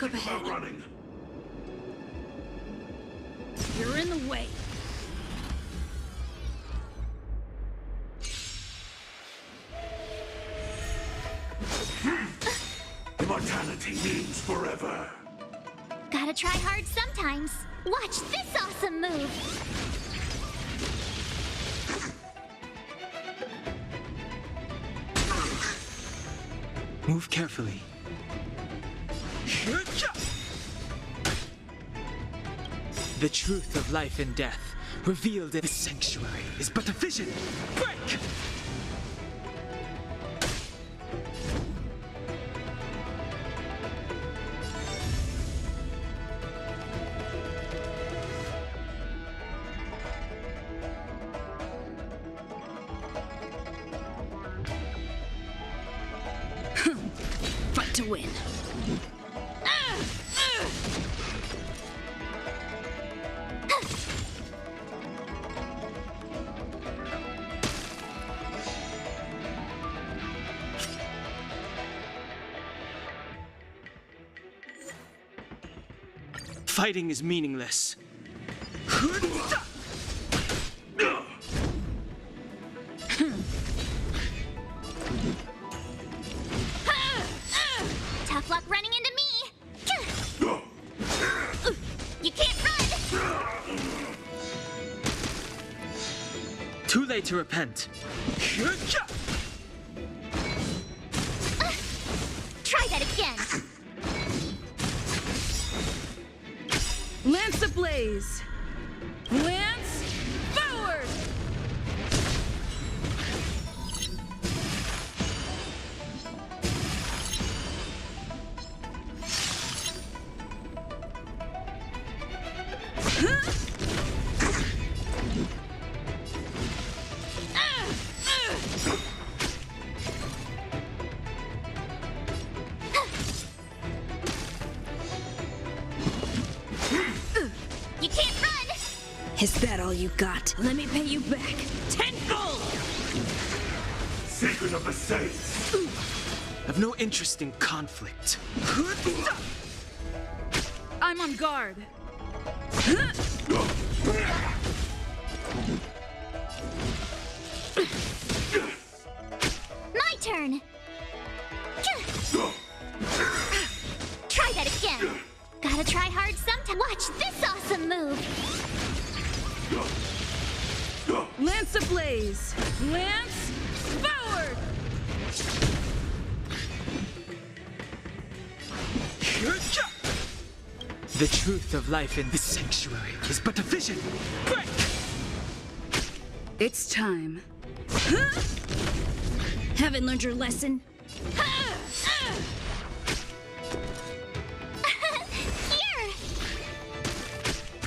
Look up ahead. Running. You're in the way. Immortality means forever. Gotta try hard sometimes. Watch this awesome move. Move carefully. The truth of life and death, revealed in the sanctuary, is but a vision. Break! Fight to win. Fighting is meaningless. Tough luck running into me. You can't run. Too late to repent. Try that again. Lance ablaze! Lance forward! You can't run. Is that all you got? Let me pay you back. Tenfold! Secret of the Saints. I've no interest in conflict. I'm on guard. My turn. Try that again. Gotta try hard sometime. Watch this awesome move. Lance ablaze! Lance forward! The truth of life in this sanctuary is but a vision. Break! It's time. Haven't learned your lesson?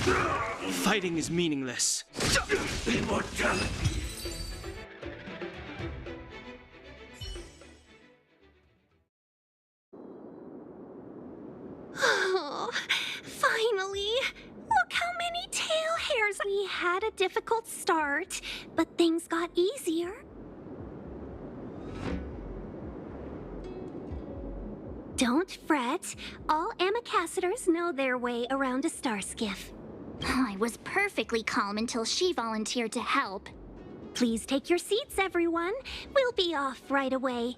Here. Fighting is meaningless. Immortality. Oh, finally! Look how many tail hairs! We had a difficult start, but things got easier. Don't fret. All ambassadors know their way around a star skiff. I was perfectly calm until she volunteered to help. Please take your seats, everyone. We'll be off right away.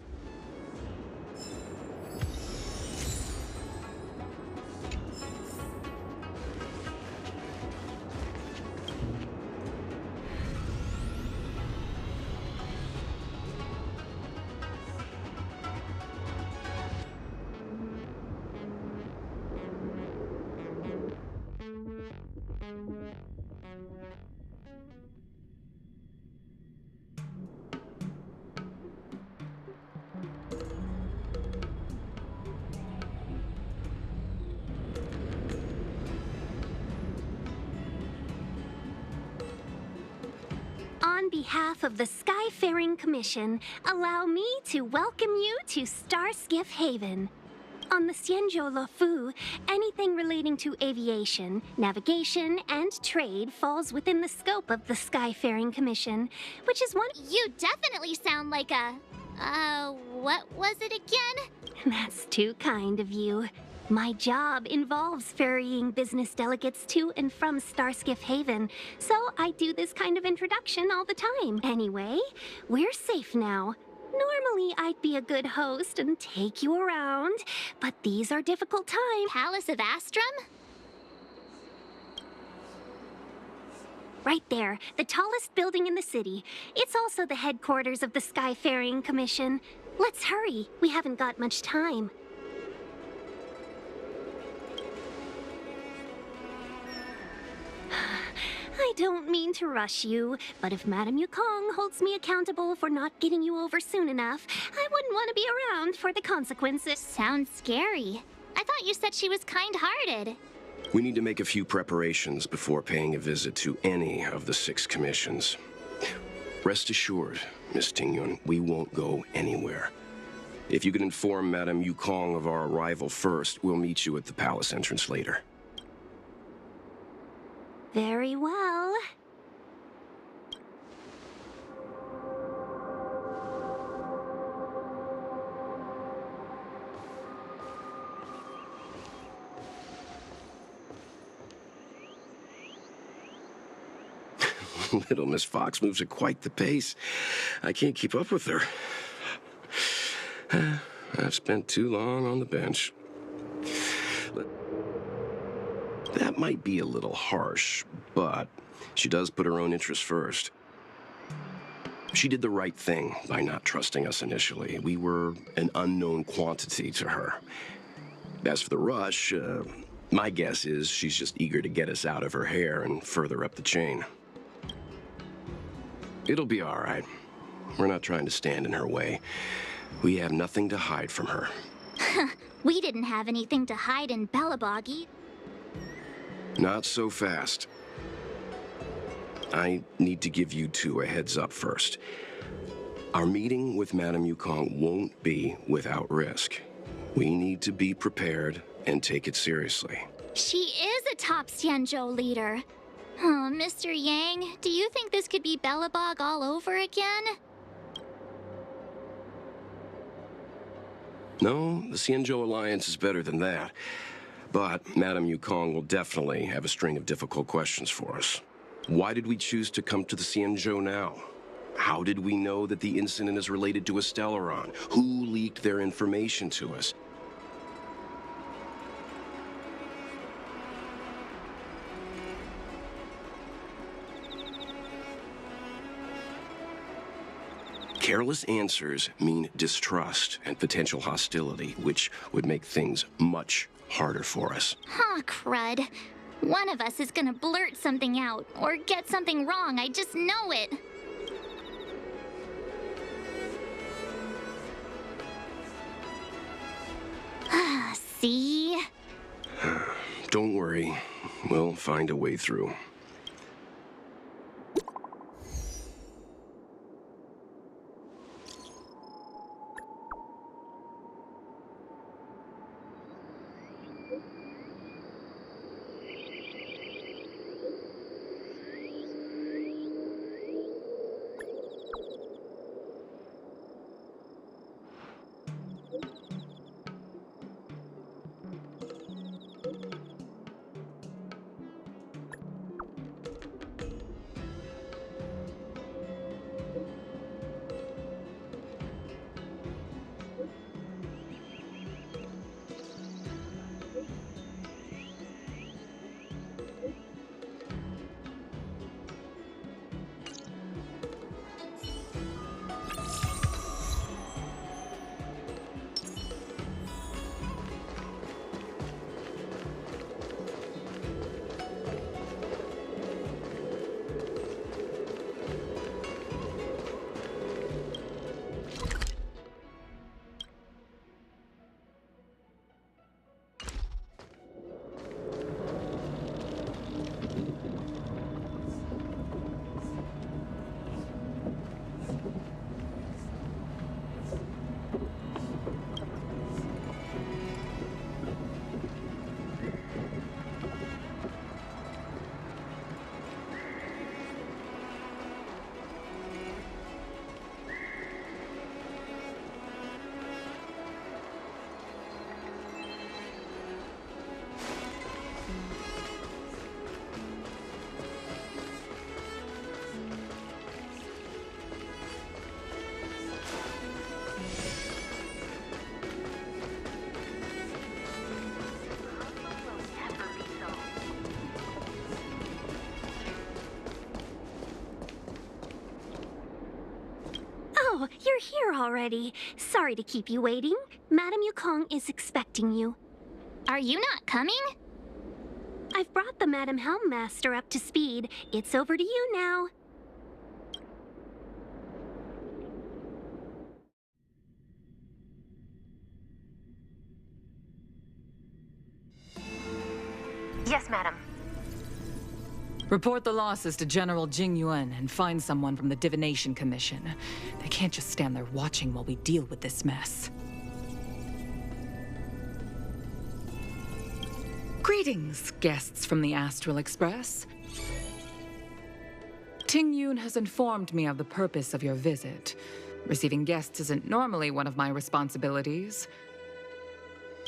On behalf of the Skyfaring Commission, allow me to welcome you to Starskiff Haven. On the Xianzhou Luofu, anything relating to aviation, navigation, and trade falls within the scope of the Skyfaring Commission, which is one— You definitely sound like a... what was it again? That's too kind of you. My job involves ferrying business delegates to and from Starskiff Haven, so I do this kind of introduction all the time. Anyway, we're safe now. Normally, I'd be a good host and take you around, but these are difficult times. Palace of Astrum? Right there, the tallest building in the city. It's also the headquarters of the Skyfaring Commission. Let's hurry. We haven't got much time. I don't mean to rush you, but if Madame Yukong holds me accountable for not getting you over soon enough, I wouldn't want to be around for the consequences. Sounds scary. I thought you said she was kind-hearted. We need to make a few preparations before paying a visit to any of the 6 commissions. Rest assured, Miss Tingyun, we won't go anywhere. If you could inform Madame Yukong of our arrival first, we'll meet you at the palace entrance later. Very well. Little Miss Fox moves at quite the pace. I can't keep up with her. I've spent too long on the bench. That might be a little harsh, but she does put her own interests first. She did the right thing by not trusting us initially. We were an unknown quantity to her. As for the rush, my guess is she's just eager to get us out of her hair and further up the chain. It'll be all right. We're not trying to stand in her way. We have nothing to hide from her. We didn't have anything to hide in Bellaboggy. Not so fast. I need to give you 2 a heads up first. Our meeting with Madame Yukong won't be without risk. We need to be prepared and take it seriously. She is a top Xianzhou leader. Oh, Mr. Yang, do you think this could be Bellabog all over again? No, the Xianzhou Alliance is better than that. But Madame Yukong will definitely have a string of difficult questions for us. Why did we choose to come to the Xianzhou now? How did we know that the incident is related to a Stellaron? Who leaked their information to us? Careless answers mean distrust and potential hostility, which would make things much harder for us. Huh, crud. One of us is gonna blurt something out, or get something wrong, I just know it. See? Don't worry. We'll find a way through. Oh, you're here already. Sorry to keep you waiting. Madame Yukong is expecting you. Are you not coming? I've brought the Madame Helmmaster up to speed. It's over to you now. Yes, madam. Report the losses to General Jing Yuan and find someone from the Divination Commission. They can't just stand there watching while we deal with this mess. Greetings, guests from the Astral Express. Ting Yun has informed me of the purpose of your visit. Receiving guests isn't normally one of my responsibilities.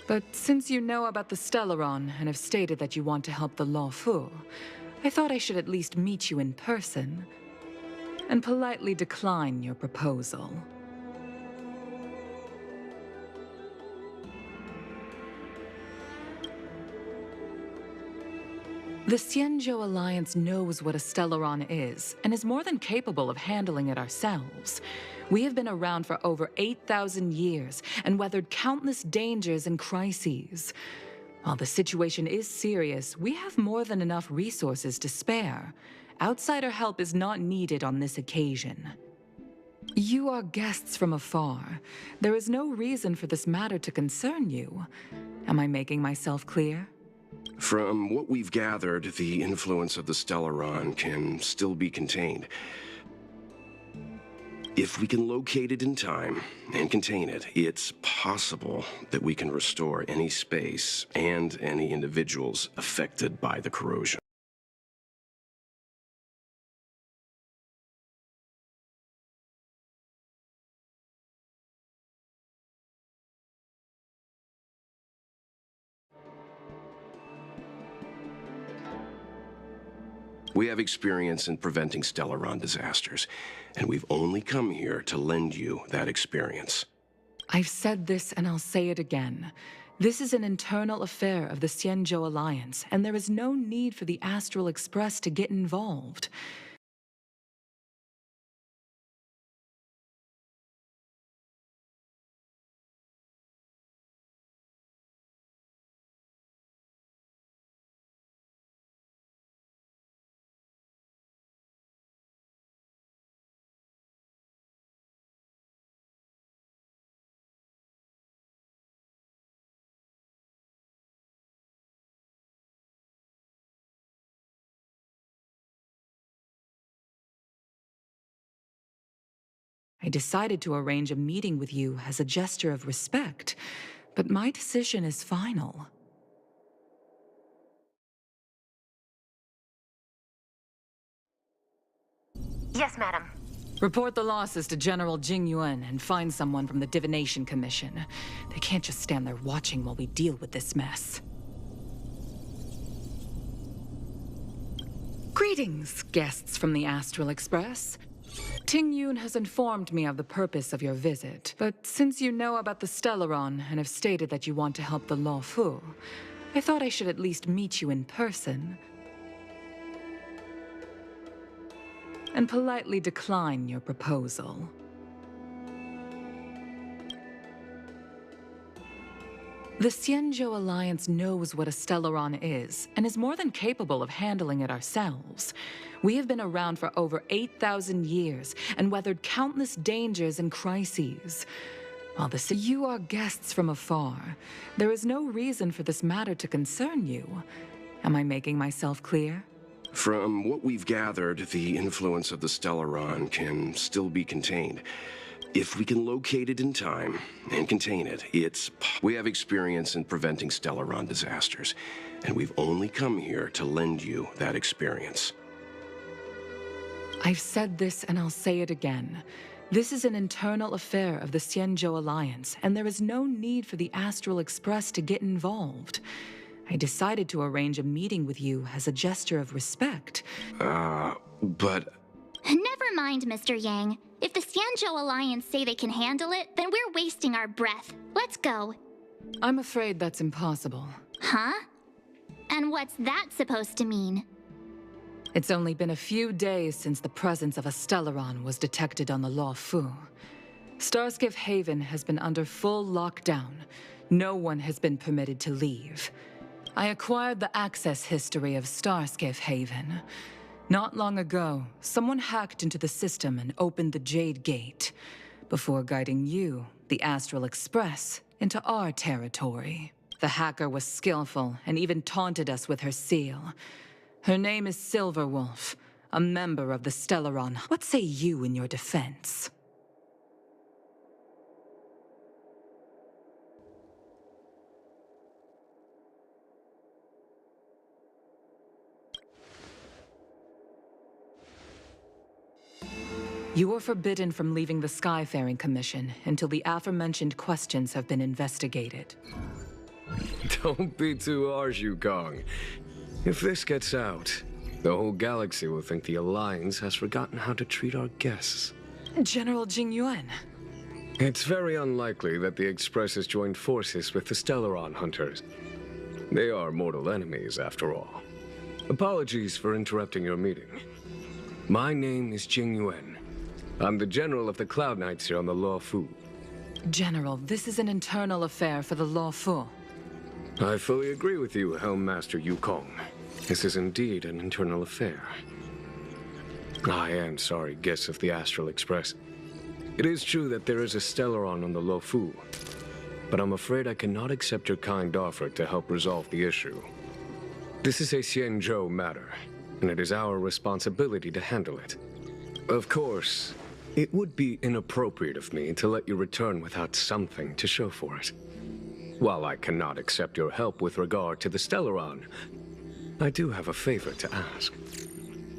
But since you know about the Stellaron and have stated that you want to help the Law Fu, I thought I should at least meet you in person and politely decline your proposal. The Xianzhou Alliance knows what a Stellaron is, and is more than capable of handling it ourselves. We have been around for over 8,000 years, and weathered countless dangers and crises. While the situation is serious, we have more than enough resources to spare. Outsider help is not needed on this occasion. You are guests from afar. There is no reason for this matter to concern you. Am I making myself clear? From what we've gathered, the influence of the Stellaron can still be contained. If we can locate it in time and contain it, it's possible that we can restore any space and any individuals affected by the corrosion. We have experience in preventing Stellaron disasters, and we've only come here to lend you that experience. I've said this and I'll say it again. This is an internal affair of the Xianzhou Alliance, and there is no need for the Astral Express to get involved. I decided to arrange a meeting with you as a gesture of respect, but my decision is final. Yes, madam. Report the losses to General Jing Yuan and find someone from the Divination Commission. They can't just stand there watching while we deal with this mess. Greetings, guests from the Astral Express. Ting Yun has informed me of the purpose of your visit, but since you know about the Stellaron and have stated that you want to help the Law Fu, I thought I should at least meet you in person and politely decline your proposal. The Xianzhou Alliance knows what a Stellaron is, and is more than capable of handling it ourselves. We have been around for over 8,000 years, and weathered countless dangers and crises. While you are guests from afar, there is no reason for this matter to concern you. Am I making myself clear? From what we've gathered, the influence of the Stellaron can still be contained. If we can locate it in time and contain it, we have experience in preventing Stellaron disasters, and we've only come here to lend you that experience. I've said this and I'll say it again. This is an internal affair of the Xianzhou Alliance, and there is no need for the Astral Express to get involved. I decided to arrange a meeting with you as a gesture of respect. But... Never mind, Mr. Yang. If the Xianzhou Alliance say they can handle it, then we're wasting our breath. Let's go. I'm afraid that's impossible. Huh? And what's that supposed to mean? It's only been a few days since the presence of a Stellaron was detected on the Law Fu. Starskiff Haven has been under full lockdown. No one has been permitted to leave. I acquired the access history of Starskiff Haven. Not long ago, someone hacked into the system and opened the Jade Gate, before guiding you, the Astral Express, into our territory. The hacker was skillful and even taunted us with her seal. Her name is Silverwolf, a member of the Stellaron. What say you in your defense? You are forbidden from leaving the Skyfaring Commission until the aforementioned questions have been investigated. Don't be too harsh, Yukong. If this gets out, the whole galaxy will think the Alliance has forgotten how to treat our guests. General Jing Yuan. It's very unlikely that the Express has joined forces with the Stellaron Hunters. They are mortal enemies, after all. Apologies for interrupting your meeting. My name is Jing Yuan. I'm the General of the Cloud Knights here on the Law Fu. General, this is an internal affair for the Law Fu. I fully agree with you, Helm Master Yukong. This is indeed an internal affair. I am sorry, guests of the Astral Express. It is true that there is a Stellaron on the Lo Fu, but I'm afraid I cannot accept your kind offer to help resolve the issue. This is a Xianzhou matter, and it is our responsibility to handle it. Of course, it would be inappropriate of me to let you return without something to show for it. While I cannot accept your help with regard to the Stellaron, I do have a favor to ask.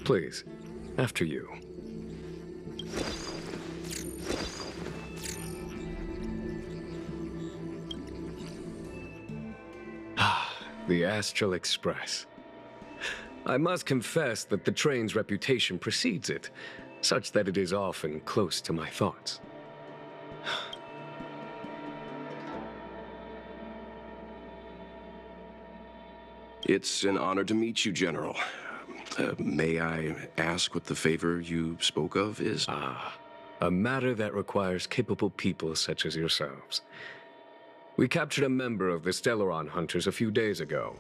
Please, after you. The Astral Express. I must confess that the train's reputation precedes it, such that it is often close to my thoughts. It's an honor to meet you, General. May I ask what the favor you spoke of is? A matter that requires capable people such as yourselves. We captured a member of the Stellaron Hunters a few days ago,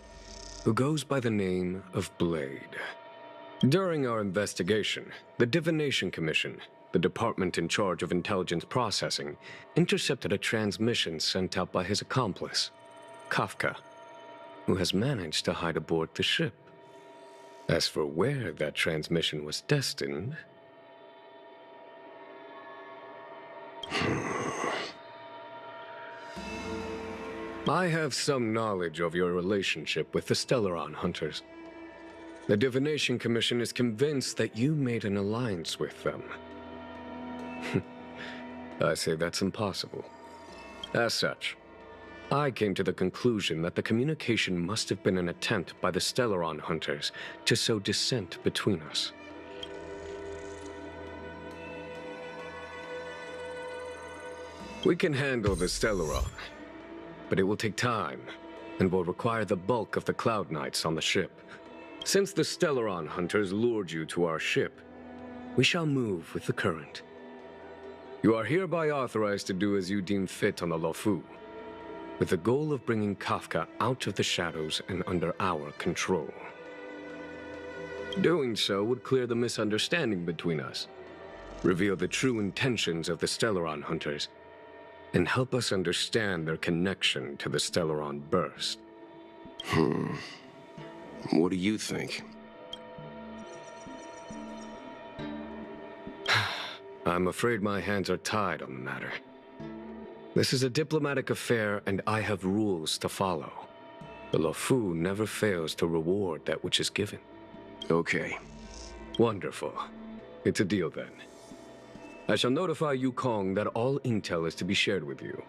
who goes by the name of Blade. During our investigation, the Divination Commission, the department in charge of intelligence processing, intercepted a transmission sent out by his accomplice, Kafka, who has managed to hide aboard the ship. As for where that transmission was destined... I have some knowledge of your relationship with the Stellaron Hunters. The Divination Commission is convinced that you made an alliance with them. I say that's impossible. As such, I came to the conclusion that the communication must have been an attempt by the Stellaron Hunters to sow dissent between us. We can handle the Stellaron, but it will take time and will require the bulk of the Cloud Knights on the ship. Since the Stellaron Hunters lured you to our ship, we shall move with the current. You are hereby authorized to do as you deem fit on the Lo Fu, with the goal of bringing Kafka out of the shadows and under our control. Doing so would clear the misunderstanding between us, reveal the true intentions of the Stellaron Hunters, and help us understand their connection to the Stellaron Burst. What do you think? I'm afraid my hands are tied on the matter. This is a diplomatic affair, and I have rules to follow. The Lo Fu never fails to reward that which is given. Okay. Wonderful. It's a deal then. I shall notify Yukong that all intel is to be shared with you,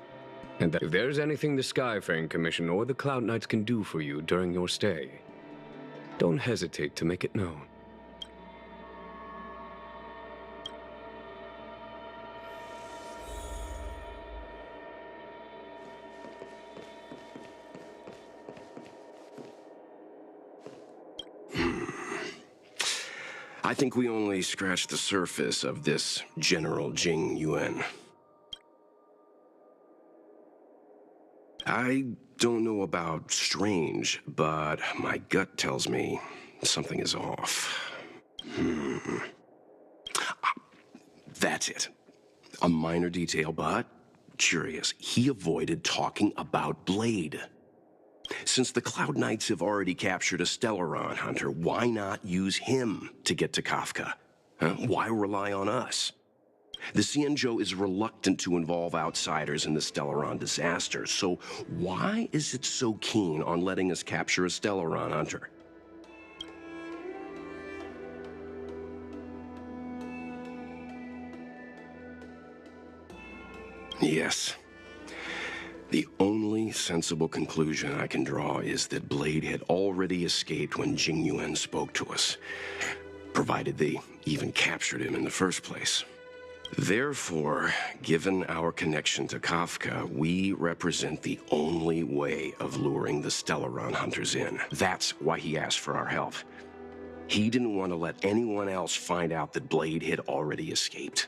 and that if there's anything the Skyfaring Commission or the Cloud Knights can do for you during your stay, don't hesitate to make it known. I think we only scratched the surface of this General Jing Yuan. I don't know about strange, but my gut tells me something is off. That's it. A minor detail, but curious. He avoided talking about Blade. Since the Cloud Knights have already captured a Stellaron hunter, why not use him to get to Kafka? Huh? Why rely on us? The Xianzhou is reluctant to involve outsiders in the Stellaron disaster, so why is it so keen on letting us capture a Stellaron hunter? Yes. The only sensible conclusion I can draw is that Blade had already escaped when Jing Yuan spoke to us, provided they even captured him in the first place. Therefore, given our connection to Kafka, we represent the only way of luring the Stellaron hunters in. That's why he asked for our help. He didn't want to let anyone else find out that Blade had already escaped.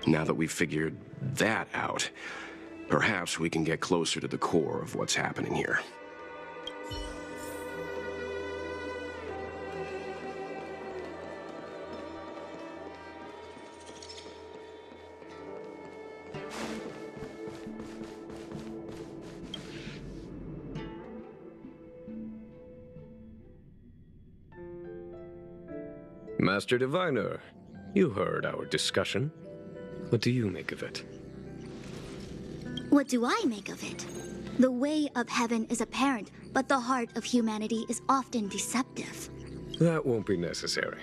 Now that we've figured that out, perhaps we can get closer to the core of what's happening here. Master Diviner, you heard our discussion. What do you make of it? What do I make of it? The way of heaven is apparent, but the heart of humanity is often deceptive. That won't be necessary.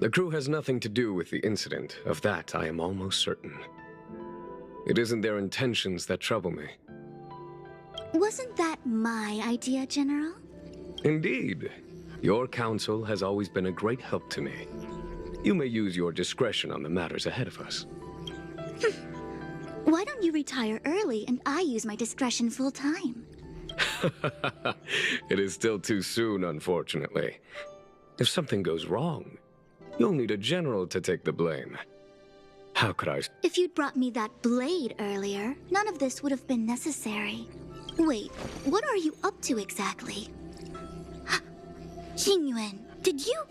The crew has nothing to do with the incident. Of that, I am almost certain. It isn't their intentions that trouble me. Wasn't that my idea, General? Indeed. Your counsel has always been a great help to me. You may use your discretion on the matters ahead of us. Why don't you retire early and I use my discretion full time? It is still too soon, unfortunately. If something goes wrong, you'll need a general to take the blame. How could I... If you'd brought me that blade earlier, none of this would have been necessary. Wait, what are you up to exactly? Xingyuan, did you...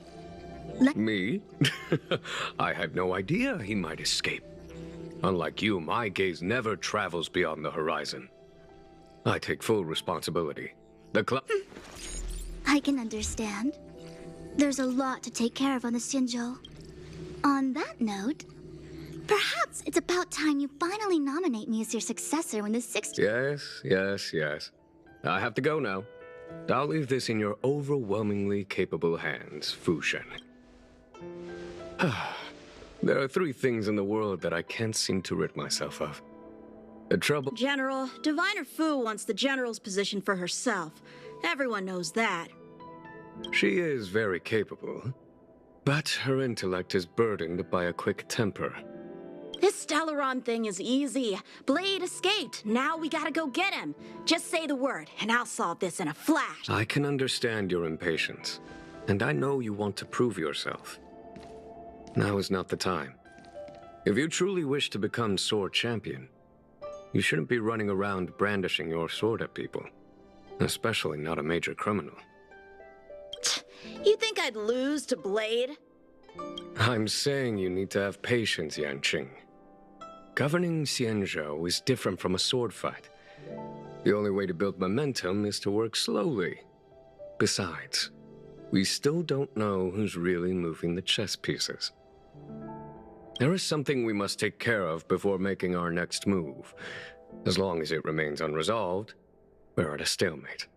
Me? I had no idea he might escape. Unlike you, my gaze never travels beyond the horizon. I take full responsibility. I can understand. There's a lot to take care of on the Xinzhou. On that note, perhaps it's about time you finally nominate me as your successor when the 6th... Yes. I have to go now. I'll leave this in your overwhelmingly capable hands, Fu Shen. There are 3 things in the world that I can't seem to rid myself of. The trouble... General, Diviner Fu wants the General's position for herself. Everyone knows that. She is very capable, but her intellect is burdened by a quick temper. This Stellaron thing is easy. Blade escaped. Now we gotta go get him. Just say the word, and I'll solve this in a flash. I can understand your impatience, and I know you want to prove yourself. Now is not the time. If you truly wish to become sword champion, you shouldn't be running around brandishing your sword at people, especially not a major criminal. You think I'd lose to Blade? I'm saying you need to have patience, Yanqing. Governing Xianzhou is different from a sword fight. The only way to build momentum is to work slowly. Besides, we still don't know who's really moving the chess pieces. There is something we must take care of before making our next move. As long as it remains unresolved, we're at a stalemate.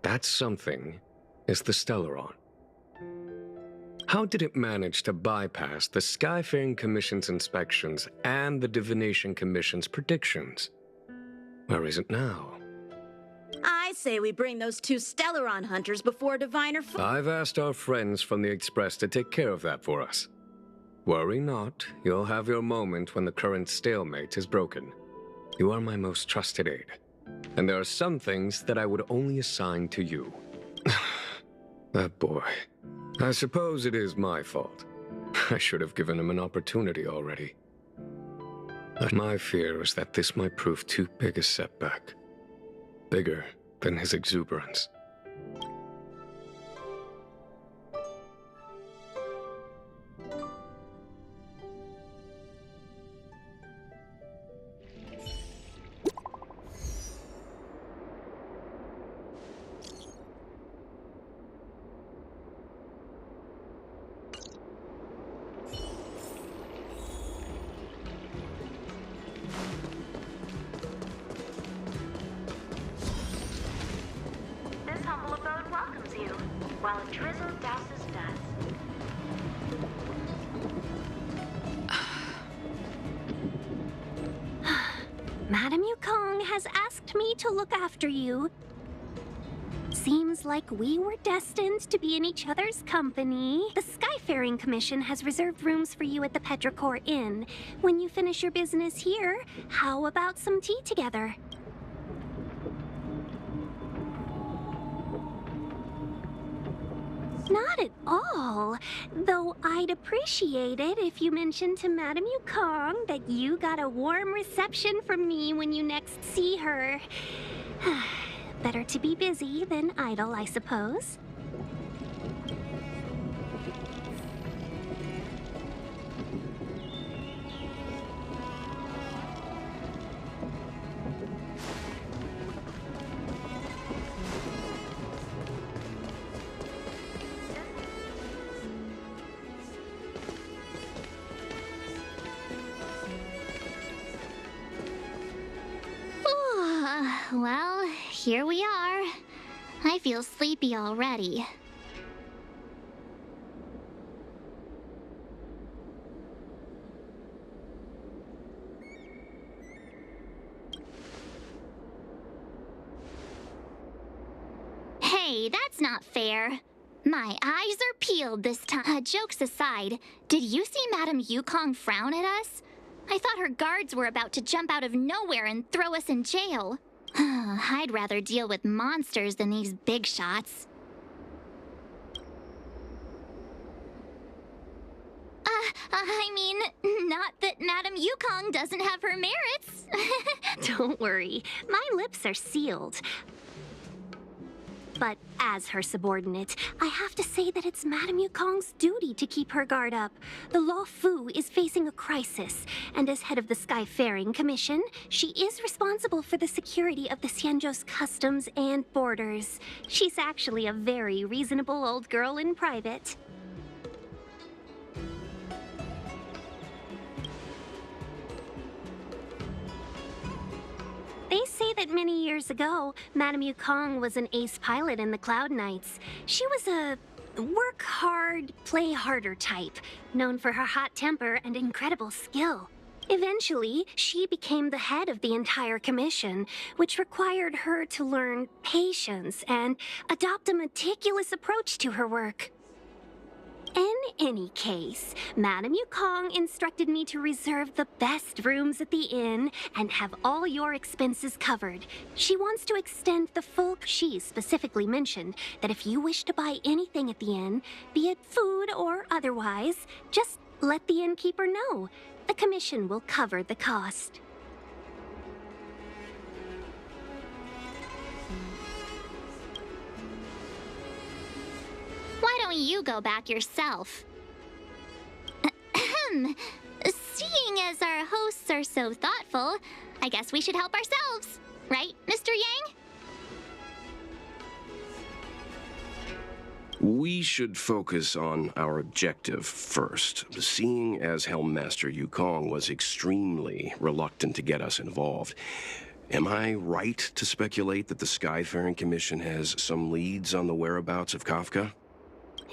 That something is the Stellaron. How did it manage to bypass the Skyfaring Commission's inspections and the Divination Commission's predictions? Where is it now? I say we bring those 2 Stellaron hunters before Diviner Fu... I've asked our friends from the Express to take care of that for us. Worry not, you'll have your moment when the current stalemate is broken. You are my most trusted aide, and there are some things that I would only assign to you. That boy. I suppose it is my fault. I should have given him an opportunity already. My fear is that this might prove too big a setback. Bigger than his exuberance. This humble abode welcomes you, while a drizzle douses dust. Madam Yukong has asked me to look after you. Seems like we were destined to be in each other's company. The Skyfaring Commission has reserved rooms for you at the Petrichor Inn. When you finish your business here, how about some tea together? Not at all. Though I'd appreciate it if you mentioned to Madam Yukong that you got a warm reception from me when you next see her. Better to be busy than idle, I suppose. Well, here we are. I feel sleepy already. Hey, that's not fair. My eyes are peeled this time. Jokes aside, did you see Madam Yukong frown at us? I thought her guards were about to jump out of nowhere and throw us in jail. I'd rather deal with monsters than these big shots. I mean, not that Madam Yukong doesn't have her merits. Don't worry, my lips are sealed. But as her subordinate, I have to say that it's Madam Yukong's duty to keep her guard up. The Law Fu is facing a crisis, and as head of the Skyfaring Commission, she is responsible for the security of the Xianzhou's customs and borders. She's actually a very reasonable old girl in private. They say that many years ago, Madame Yukong was an ace pilot in the Cloud Knights. She was a work hard, play harder type, known for her hot temper and incredible skill. Eventually, she became the head of the entire commission, which required her to learn patience and adopt a meticulous approach to her work. In any case, Madame Yukong instructed me to reserve the best rooms at the inn and have all your expenses covered. She wants to extend the full... She specifically mentioned that if you wish to buy anything at the inn, be it food or otherwise, just let the innkeeper know. The commission will cover the cost. Why don't you go back yourself? Seeing as our hosts are so thoughtful, I guess we should help ourselves. Right, Mr. Yang? We should focus on our objective first. Seeing as Helmmaster Yukong was extremely reluctant to get us involved, am I right to speculate that the Skyfaring Commission has some leads on the whereabouts of Kafka?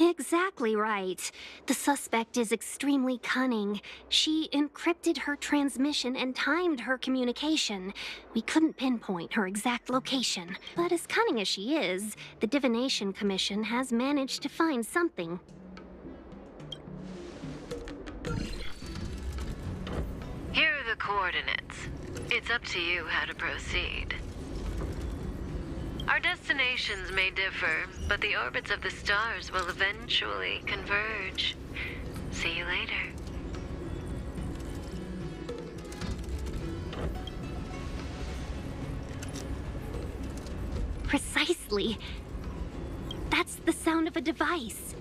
Exactly right. The suspect is extremely cunning. She encrypted her transmission and timed her communication. We couldn't pinpoint her exact location. But as cunning as she is, the Divination Commission has managed to find something. Here are the coordinates. It's up to you how to proceed. Our destinations may differ, but the orbits of the stars will eventually converge. See you later. Precisely. That's the sound of a device.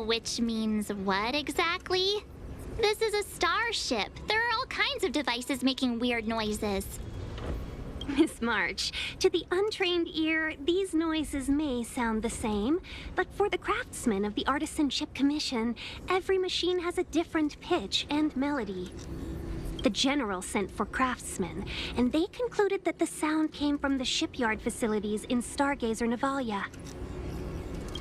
Which means what exactly? This is a starship. There are all kinds of devices making weird noises. Miss March, to the untrained ear, these noises may sound the same, but for the craftsmen of the Artisanship Commission, every machine has a different pitch and melody. The General sent for craftsmen, and they concluded that the sound came from the shipyard facilities in Stargazer Navalia.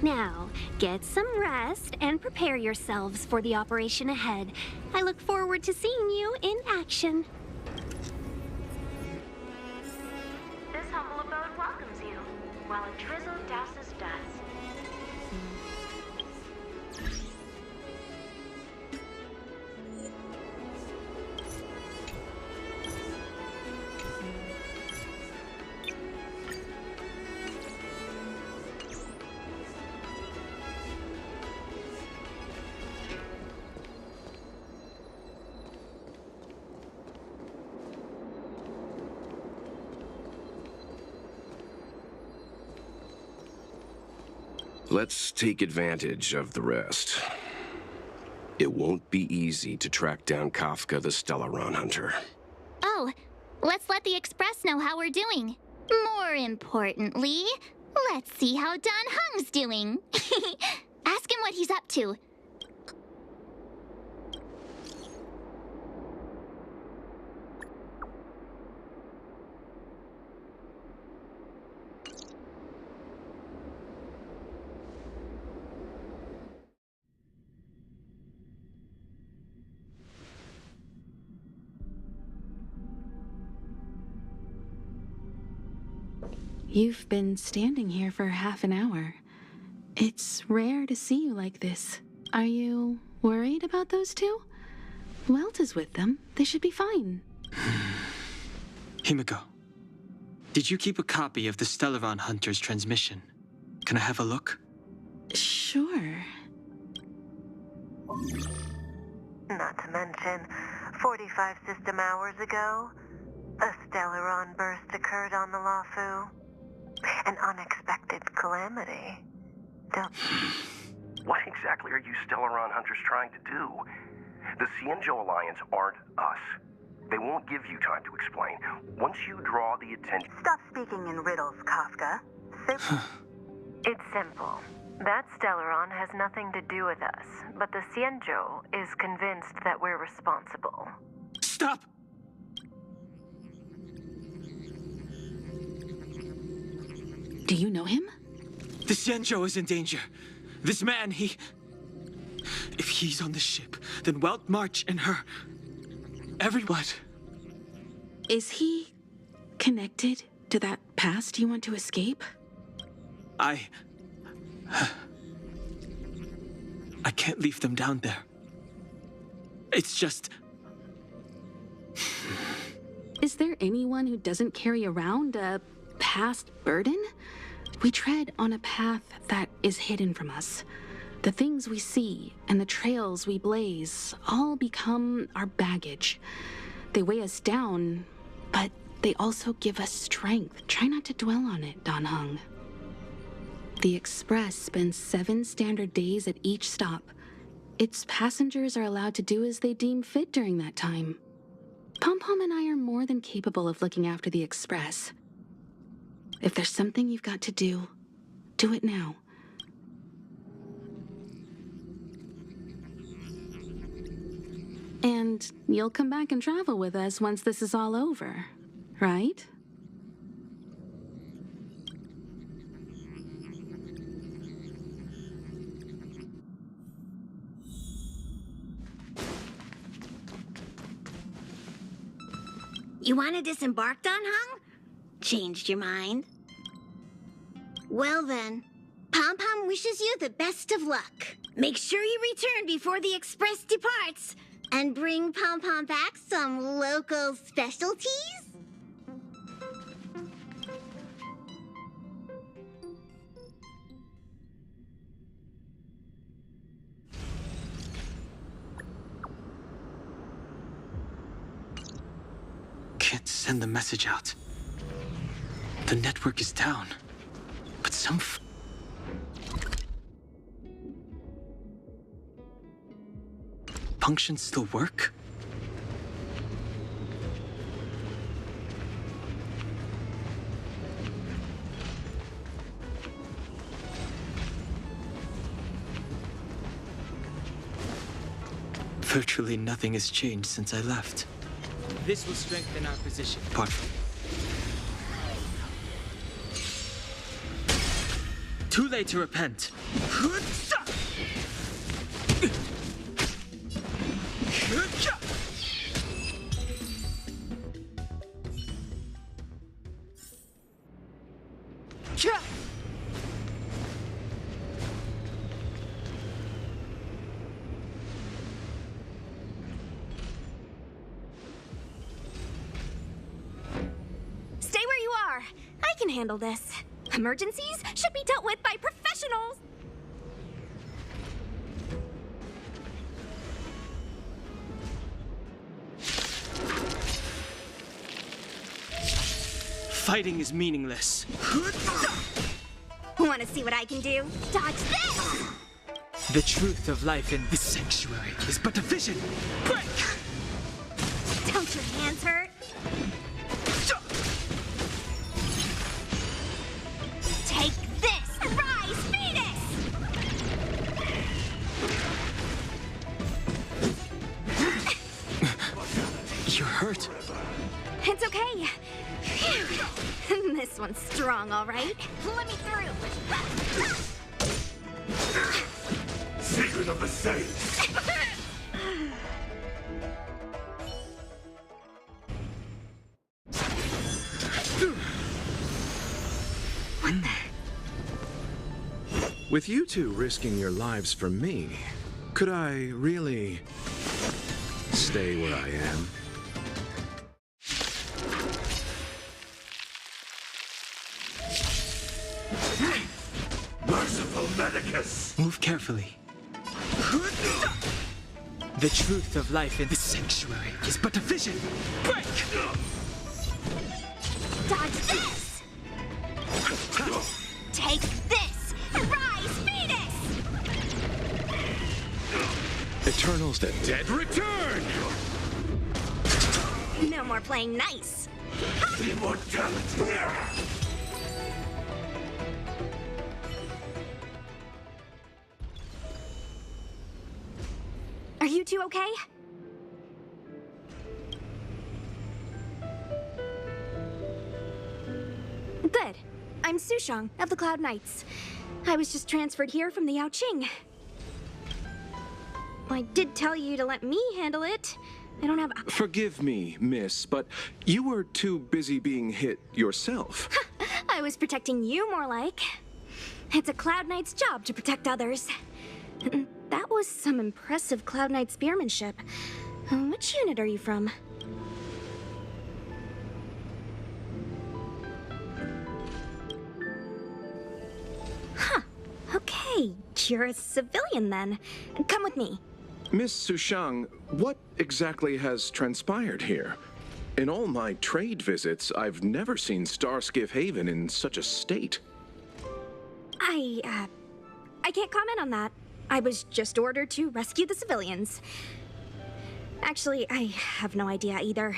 Now, get some rest and prepare yourselves for the operation ahead. I look forward to seeing you in action. This humble abode welcomes you, while a drizzle douses dust. Let's take advantage of the rest. It won't be easy to track down Kafka the Stellaron Hunter. Oh, let's let the Express know how we're doing. More importantly, let's see how Don Hung's doing. Ask him what he's up to. You've been standing here for half an hour. It's rare to see you like this. Are you worried about those two? Welt is with them. They should be fine. Himiko, did you keep a copy of the Stellaron Hunter's transmission? Can I have a look? Sure. Not to mention, 45 system hours ago, a Stellaron burst occurred on the Lafu. An unexpected calamity. What exactly are you Stellaron Hunters trying to do? The Cienjo Alliance aren't us. They won't give you time to explain. Once you draw the attention... Stop speaking in riddles, Kafka. It's simple. That Stellaron has nothing to do with us, but the Cienjo is convinced that we're responsible. Stop! Do you know him? The Cienjo is in danger. This man, if he's on the ship, then Welt, March, and her... everyone. Is he connected to that past you want to escape? I can't leave them down there. It's just... Is there anyone who doesn't carry around a past burden? We tread on a path that is hidden from us. The things we see and the trails we blaze all become our baggage. They weigh us down, but they also give us strength. Try not to dwell on it, Don Hung. The Express spends 7 standard days at each stop. Its passengers are allowed to do as they deem fit during that time. Pom-Pom and I are more than capable of looking after the Express. If there's something you've got to do, do it now. And you'll come back and travel with us once this is all over, right? You want to disembark, Don Hung? Changed your mind? Well then, Pom-Pom wishes you the best of luck. Make sure you return before the Express departs, and bring Pom-Pom back some local specialties? Can't send the message out. The network is down, but some functions still work? Virtually nothing has changed since I left. This will strengthen our position. Apart from... Too late to repent. Stay where you are. I can handle this. Emergencies should be dealt with by professionals. Fighting is meaningless. Want to see what I can do? Dodge this! The truth of life in this sanctuary is but a vision. Break! Don't your hands hurt? Take this! Rise, fetus! You're hurt. It's okay. This one's strong, all right? Let me through. Secret of the Saints! What the? With you two risking your lives for me, could I really stay where I am? Merciful Medicus! Move carefully. The truth of life in this sanctuary is but a vision. Break! Dodge this! Take this! Rise, fetus! Eternals the dead return! No more playing nice. Immortality! Are you two okay? Good. I'm Sushang of the Cloud Knights. I was just transferred here from the Yaoqing. I did tell you to let me handle it. I don't have... Forgive me, miss, but you were too busy being hit yourself. I was protecting you more like. It's a Cloud Knight's job to protect others. That was some impressive Cloud Knight spearmanship. Which unit are you from? Huh. Okay, you're a civilian then. Come with me. Miss Sushang, what exactly has transpired here? In all my trade visits, I've never seen Starskiff Haven in such a state. I can't comment on that. I was just ordered to rescue the civilians. Actually, I have no idea either.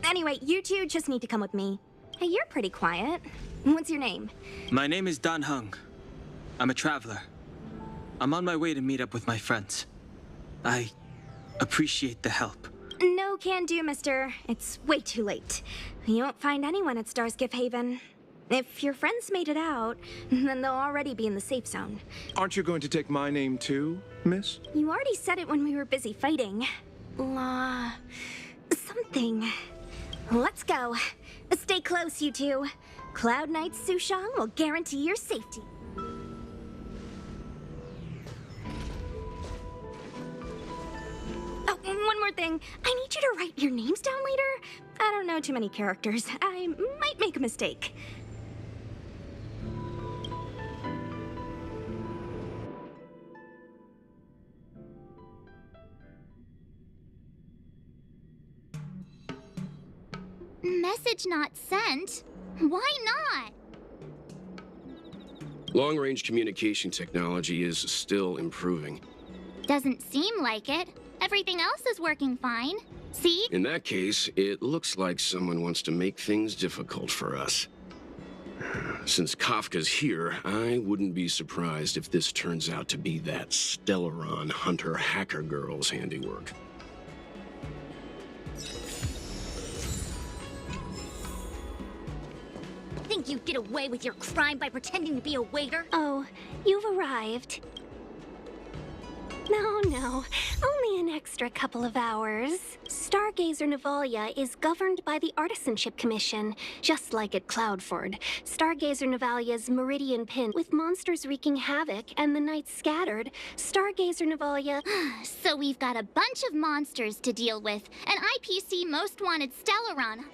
Anyway, you two just need to come with me. Hey, you're pretty quiet. What's your name? My name is Dan Hung. I'm a traveler. I'm on my way to meet up with my friends. I appreciate the help. No can do, mister. It's way too late. You won't find anyone at Starskiff Haven. If your friends made it out, then they'll already be in the safe zone. Aren't you going to take my name too, miss? You already said it when we were busy fighting. Something. Let's go. Stay close, you two. Cloud Knight Sushang will guarantee your safety. Oh, one more thing. I need you to write your names down later. I don't know too many characters. I might make a mistake. Message not sent. Why not? Long-range communication technology is still improving. Doesn't seem like it. Everything else is working fine. See? In that case, it looks like someone wants to make things difficult for us. Since Kafka's here, I wouldn't be surprised if this turns out to be that Stellaron hunter hacker girl's handiwork. Think you get away with your crime by pretending to be a waiter? Oh, you've arrived. No, only an extra couple of hours. Stargazer Navalia is governed by the Artisanship Commission, just like at Cloudford. Stargazer Navalia's meridian pin, with monsters wreaking havoc and the night scattered. Stargazer Navalia... So we've got a bunch of monsters to deal with. An IPC Most Wanted Stellaron.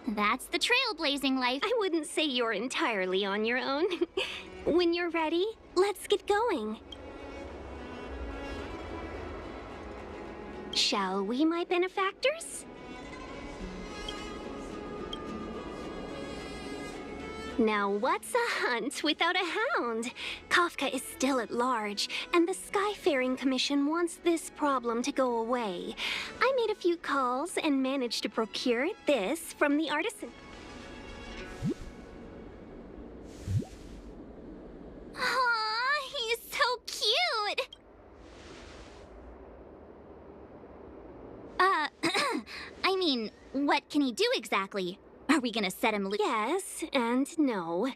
That's the trailblazing life. I wouldn't say you're entirely on your own. When you're ready, let's get going. Shall we, my benefactors? Now what's a hunt without a hound? Kafka is still at large, and the Skyfaring Commission wants this problem to go away. I made a few calls and managed to procure this from the artisan. Aw, he's so cute! I mean, what can he do exactly? Are we gonna set him loose? Yes and no.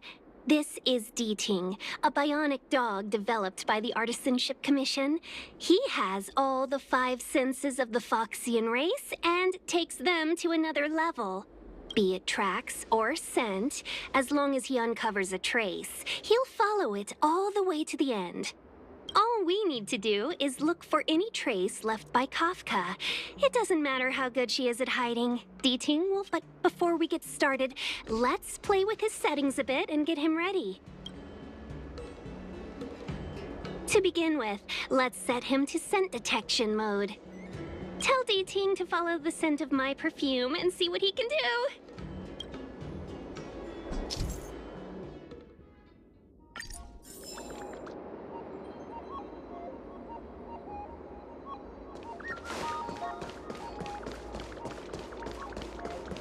This is Deeting, a bionic dog developed by the Artisanship Commission. He has all the 5 senses of the Foxian race and takes them to another level. Be it tracks or scent, as long as he uncovers a trace, he'll follow it all the way to the end. All we need to do is look for any trace left by Kafka. It doesn't matter how good she is at hiding. Deeting will, but before we get started, let's play with his settings a bit and get him ready. To begin with, let's set him to scent detection mode. Tell Deeting to follow the scent of my perfume and see what he can do.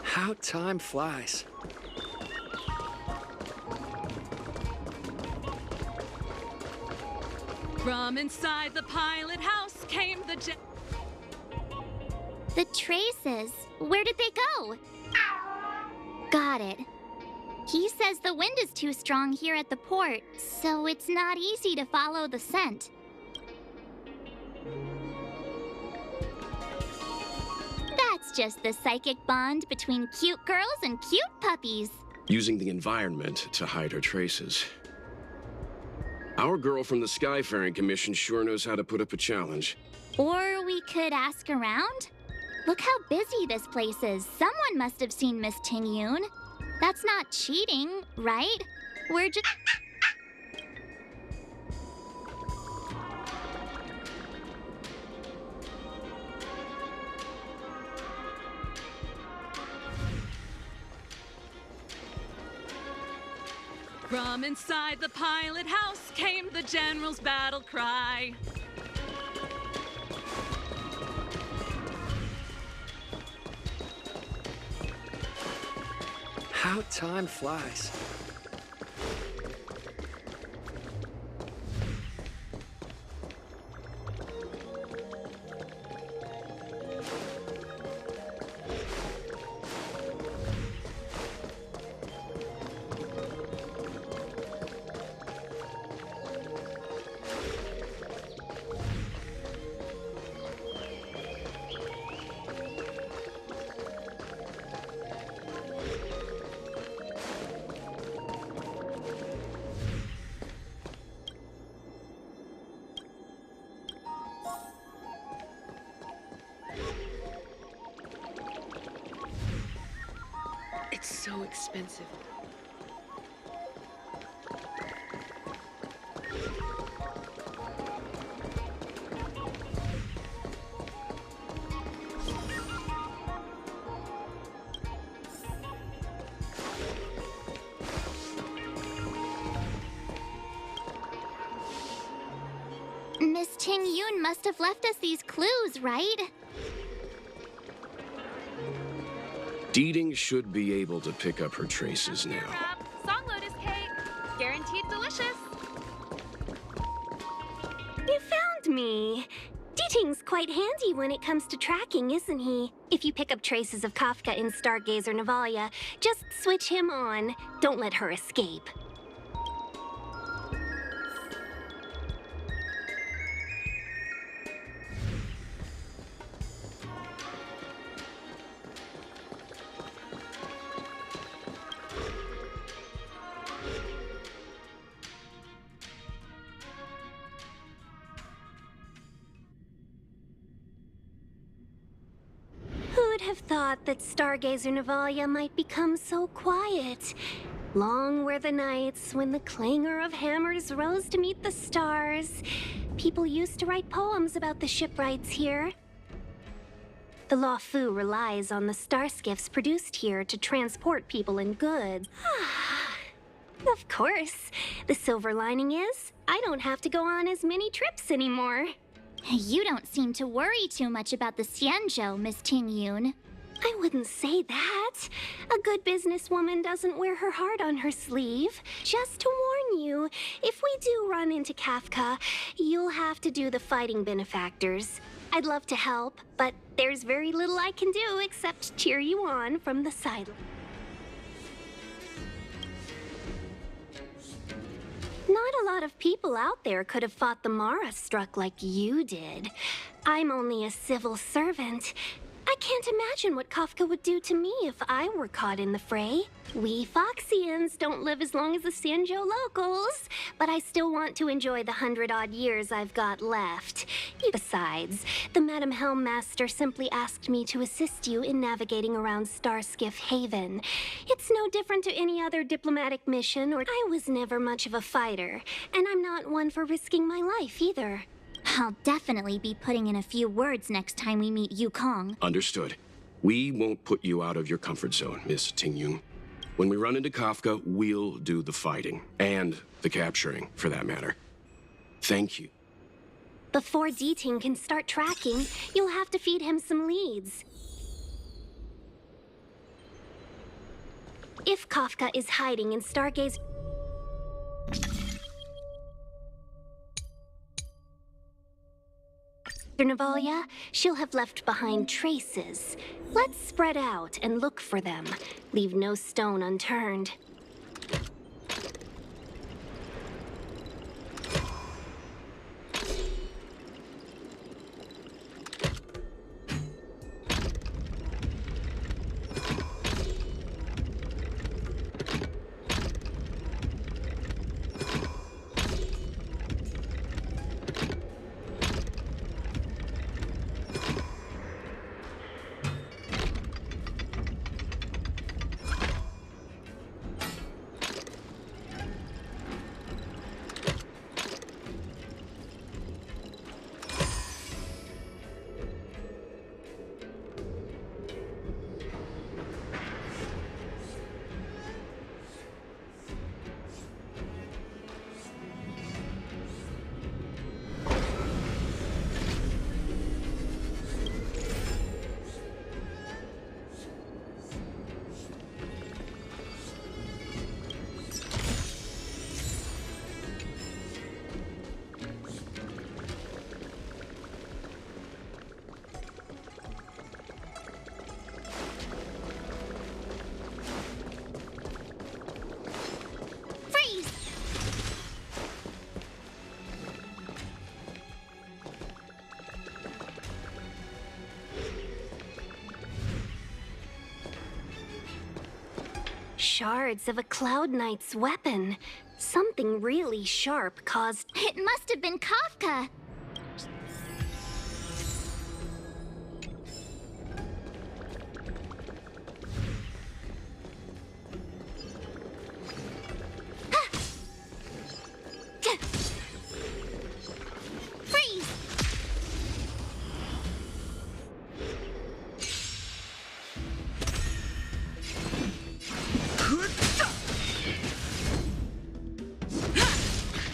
How time flies. From inside the pilot house came the The traces. Where did they go? Got it. He says the wind is too strong here at the port, so it's not easy to follow the scent. That's just the psychic bond between cute girls and cute puppies. Using the environment to hide her traces. Our girl from the Skyfaring Commission sure knows how to put up a challenge. Or we could ask around? Look how busy this place is. Someone must have seen Miss Ting-Yoon. That's not cheating, right? We're just... From inside the pilot house came the general's battle cry. How time flies. It's so expensive. Ting Yun must have left us these clues, right? Deeding should be able to pick up her traces now. Song Lotus cake. Guaranteed delicious. You found me. Deeting's quite handy when it comes to tracking, isn't he? If you pick up traces of Kafka in Stargazer Navalia, just switch him on. Don't let her escape. Who'd have thought that Stargazer Navalia might become so quiet? Long were the nights when the clangor of hammers rose to meet the stars. People used to write poems about the shipwrights here. The Law Fu relies on the star skiffs produced here to transport people and goods. Of course. The silver lining is, I don't have to go on as many trips anymore. You don't seem to worry too much about the Xianzhou, Miss Ting Yun. I wouldn't say that. A good businesswoman doesn't wear her heart on her sleeve. Just to warn you, if we do run into Kafka, you'll have to do the fighting benefactors. I'd love to help, but there's very little I can do except cheer you on from the sideline. Not a lot of people out there could have fought the Mara struck like you did. I'm only a civil servant. I can't imagine what Kafka would do to me if I were caught in the fray. We Foxians don't live as long as the Xianzhou locals, but I still want to enjoy the 100-odd years I've got left. Besides, the Madam Helmmaster simply asked me to assist you in navigating around Starskiff Haven. It's no different to any other diplomatic mission, or I was never much of a fighter, and I'm not one for risking my life either. I'll definitely be putting in a few words next time we meet Yukong. Understood. We won't put you out of your comfort zone, Miss Ting Yun. When we run into Kafka, we'll do the fighting. And the capturing, for that matter. Thank you. Before Deeting can start tracking, you'll have to feed him some leads. If Kafka is hiding in Stargaze... Navalia, she'll have left behind traces. Let's spread out and look for them. Leave no stone unturned. Shards of a Cloud Knight's weapon. Something really sharp caused... It must have been Kafka!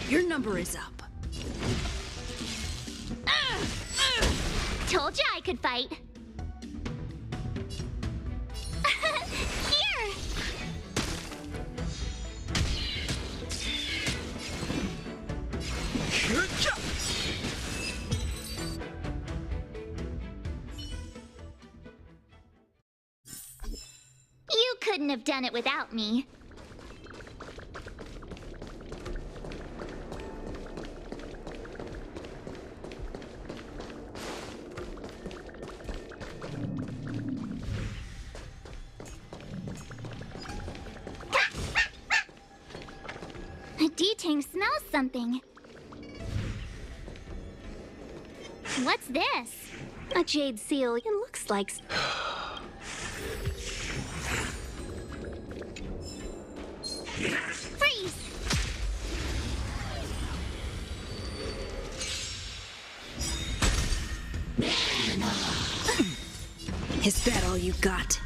Your number is up. Told you I could fight. Here! You couldn't have done it without me. D-Tang smells something. What's this? A jade seal. It looks like... Freeze! Is that all you got?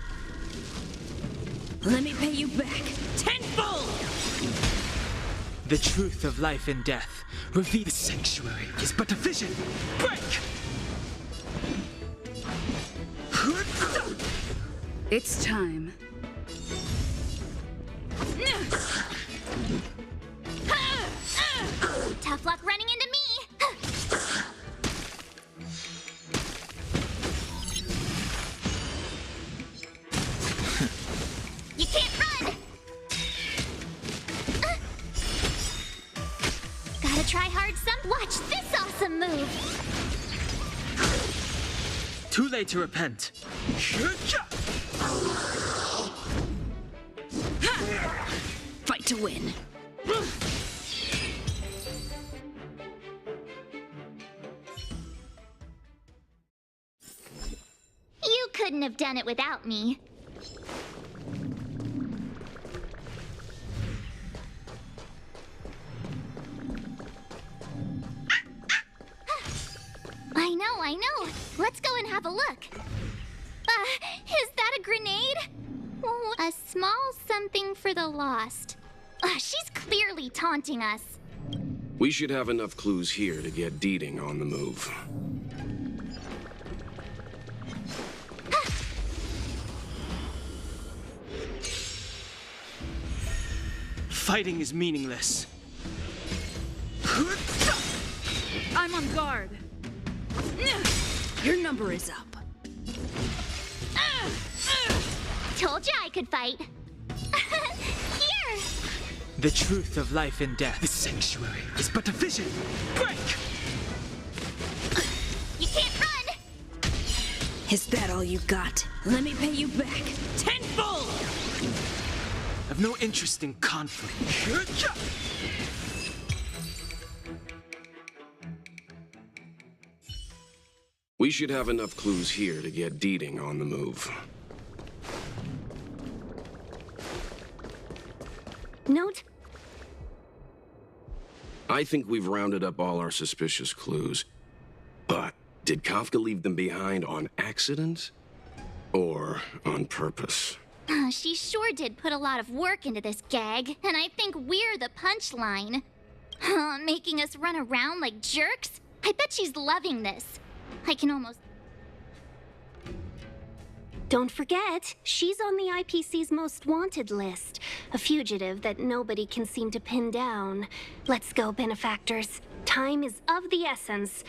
Let me pay you back tenfold! The truth of life and death. Reveal the sanctuary is but a vision. Break! It's time. Tough luck running into me! You can't run! Gotta try hard some. Watch this awesome move! Too late to repent. Fight to win. You couldn't have done it without me. I know. Let's go and have a look. Is that a grenade? Oh, a small something for the lost. She's clearly taunting us. We should have enough clues here to get Deeding on the move. Fighting is meaningless. I'm on guard. Your number is up. Told you I could fight. Here! The truth of life and death. The sanctuary is but a vision. Break! You can't run! Is that all you got? Let me pay you back tenfold! I've no interest in conflict. We should have enough clues here to get Deeding on the move. Note? I think we've rounded up all our suspicious clues. But did Kafka leave them behind on accident? Or on purpose? She sure did put a lot of work into this gag, and I think we're the punchline. Making us run around like jerks? I bet she's loving this. I can almost... Don't forget, she's on the IPC's most wanted list. A fugitive that nobody can seem to pin down. Let's go, benefactors. Time is of the essence.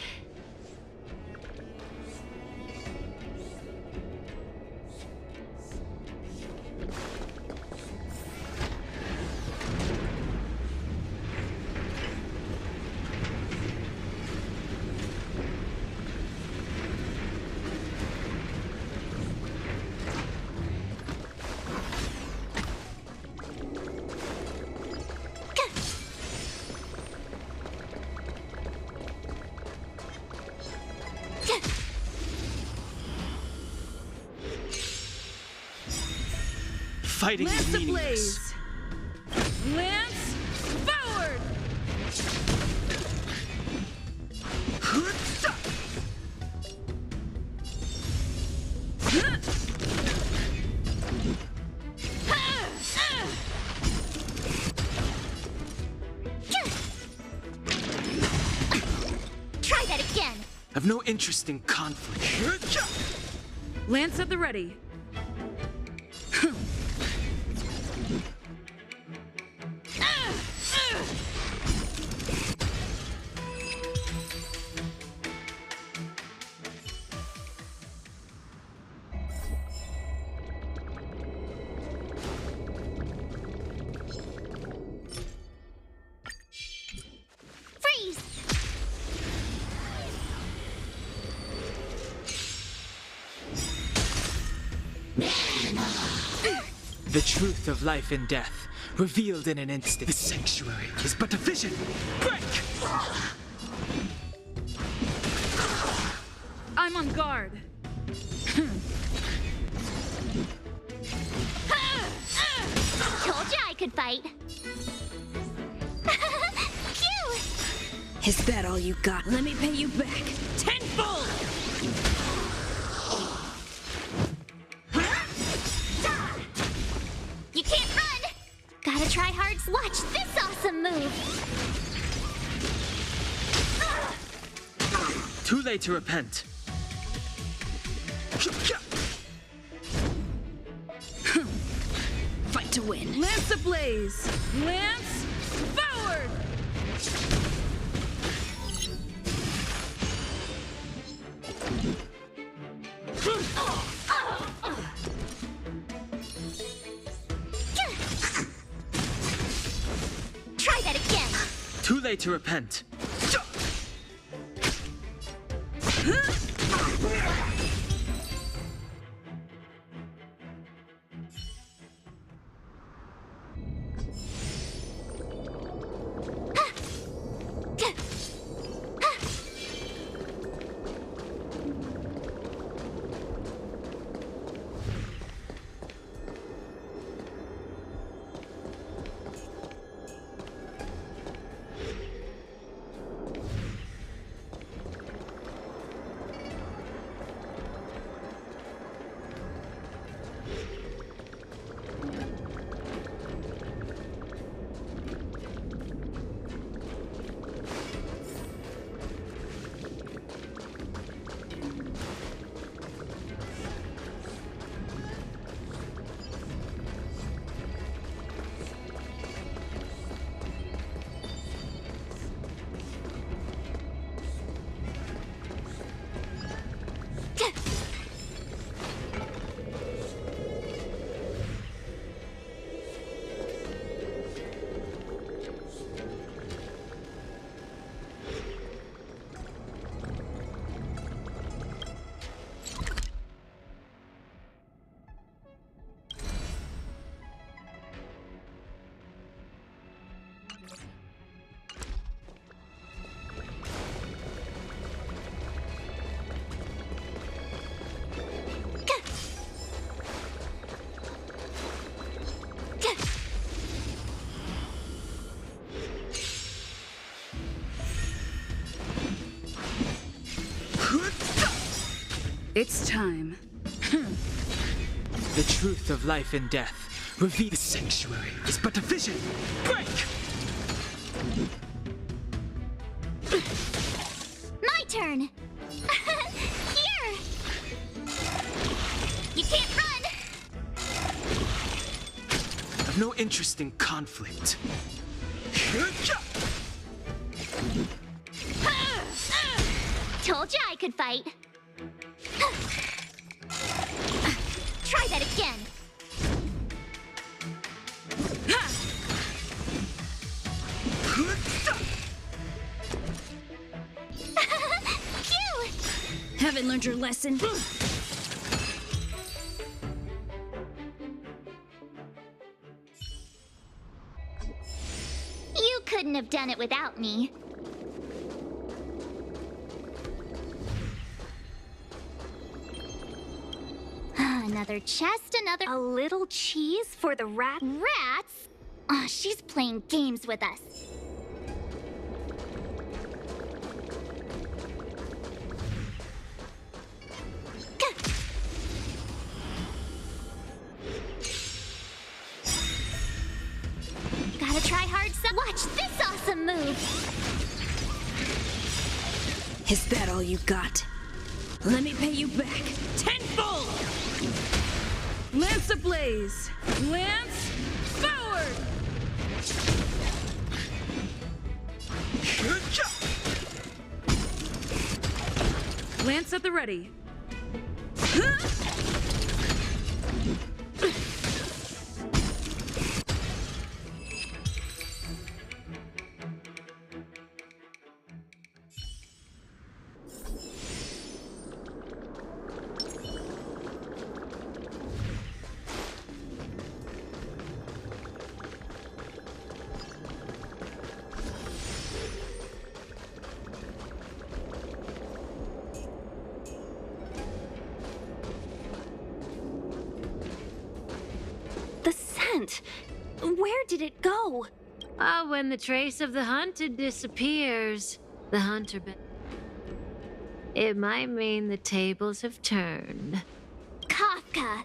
Fighting is meaningless. Lance forward! Try that again. I've no interest in conflict. Lance at the ready. Freeze! The truth of life and death, revealed in an instant. The sanctuary is but a vision. Break! I'm on guard. Told ya I could fight. Phew! Is that all you got? Let me pay you back. Tenfold! You can't run! Gotta try hard. Watch this awesome move! Too late to repent. Fight to win. Lance ablaze! Lance forward! Try that again! Too late to repent. It's time. The truth of life and death, revealed. The sanctuary is but a vision. Break! My turn! Here! You can't run! I've no interest in conflict. Told ya I could fight. Try that again. Phew! Haven't learned your lesson. You couldn't have done it without me. Another chest, another... A little cheese for the rat? Rats? Oh, she's playing games with us. Gotta try hard. Watch this awesome move. Is that all you got? Let me pay you back tenfold! Lance ablaze! Lance forward! Lance at the ready. The scent. Where did it go? Ah, when the trace of the hunted disappears, the hunter it might mean the tables have turned. Kafka.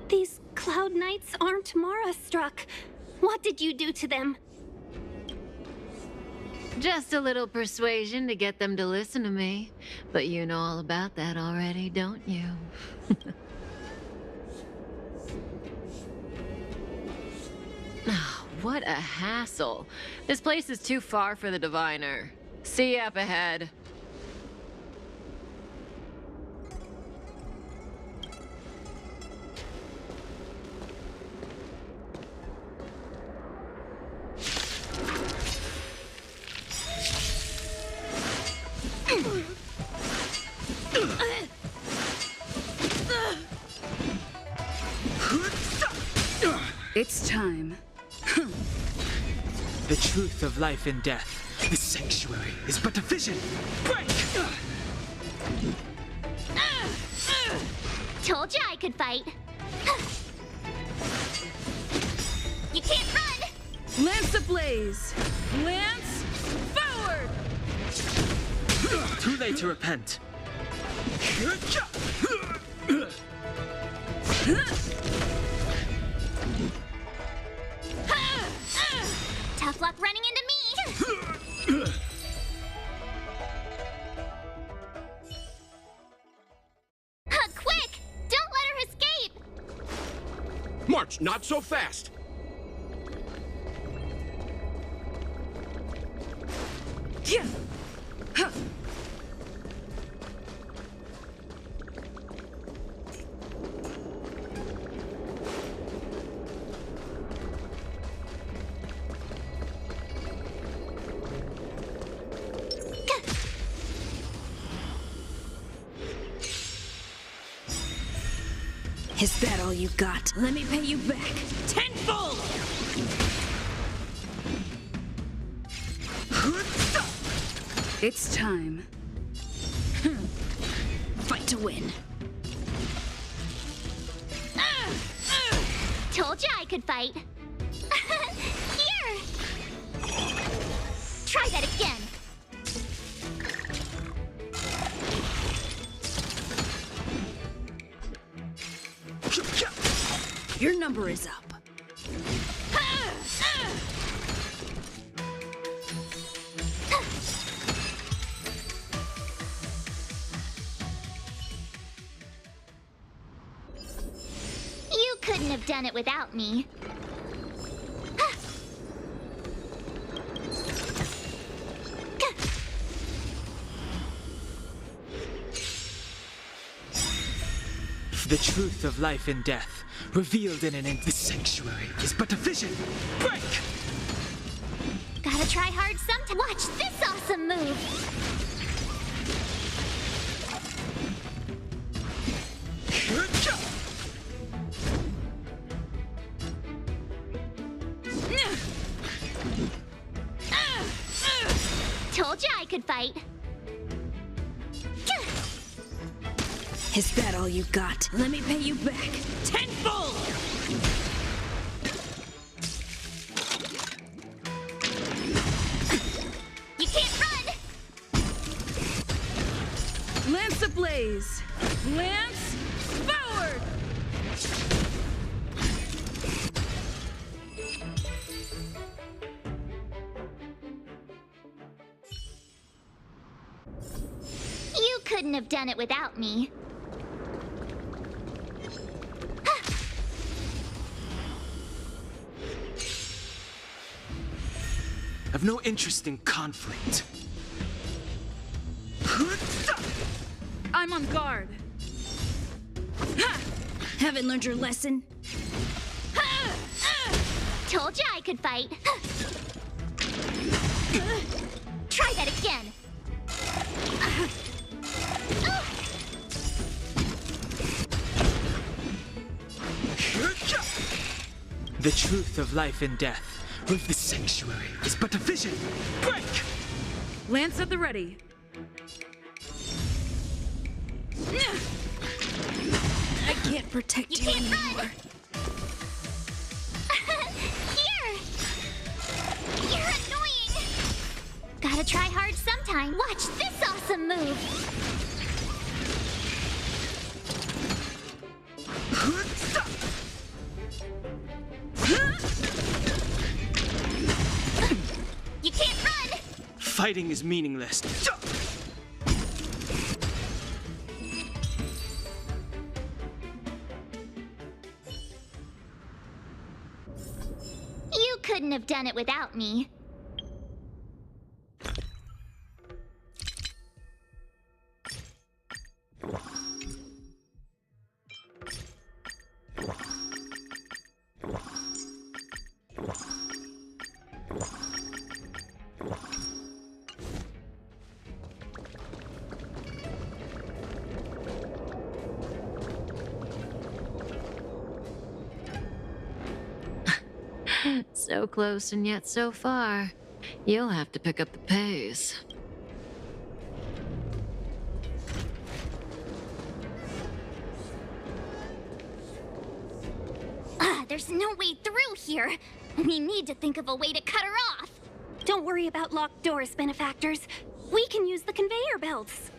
These cloud knights aren't Mara-struck. What did you do to them? Just a little persuasion to get them to listen to me. But you know all about that already, don't you? What a hassle. This place is too far for the diviner. See you up ahead. It's time. The truth of life and death. The sanctuary is but a vision. Break! Told you I could fight. You can't run! Lance ablaze! Lance forward! Too late to repent. Tough luck running into me! Quick! Don't let her escape! March, not so fast! Is that all you got? Let me pay you back tenfold! It's time. Fight to win. Told you I could fight. Here! Try that again. Your number is up. You couldn't have done it without me. The truth of life and death, revealed in the sanctuary, is but a vision. Break! Gotta try hard sometime. Watch this awesome move. Told you I could fight. Is that all you got? Let me pay you back tenfold! You can't run! Lance ablaze! Lance forward! couldn't have done it without me. I've no interest in conflict. I'm on guard. Haven't learned your lesson? Told you I could fight. Try that again. The truth of life and death with the sanctuary is but a vision. Break! Lance at the ready. I can't protect you anymore. Here! You're annoying! Gotta try hard sometime. Watch this awesome move! You can't run! Fighting is meaningless. You couldn't have done it without me. So close and yet so far. You'll have to pick up the pace. There's no way through here. We need to think of a way to cut her off. Don't worry about locked doors, benefactors. We can use the conveyor belts.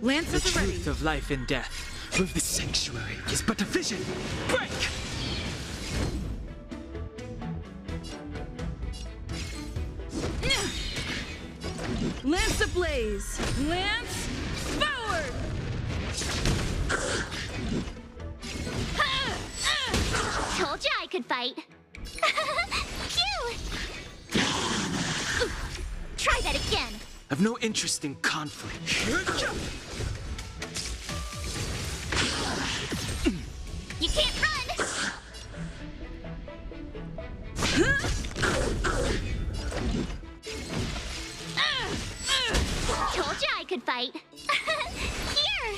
Lance The at the ready. truth of life and death. With the sanctuary is but a vision. Break! Lance ablaze. Lance forward. Told you I could fight. Phew! Try that again. I've no interest in conflict. You can't run. Told you I could fight. Here.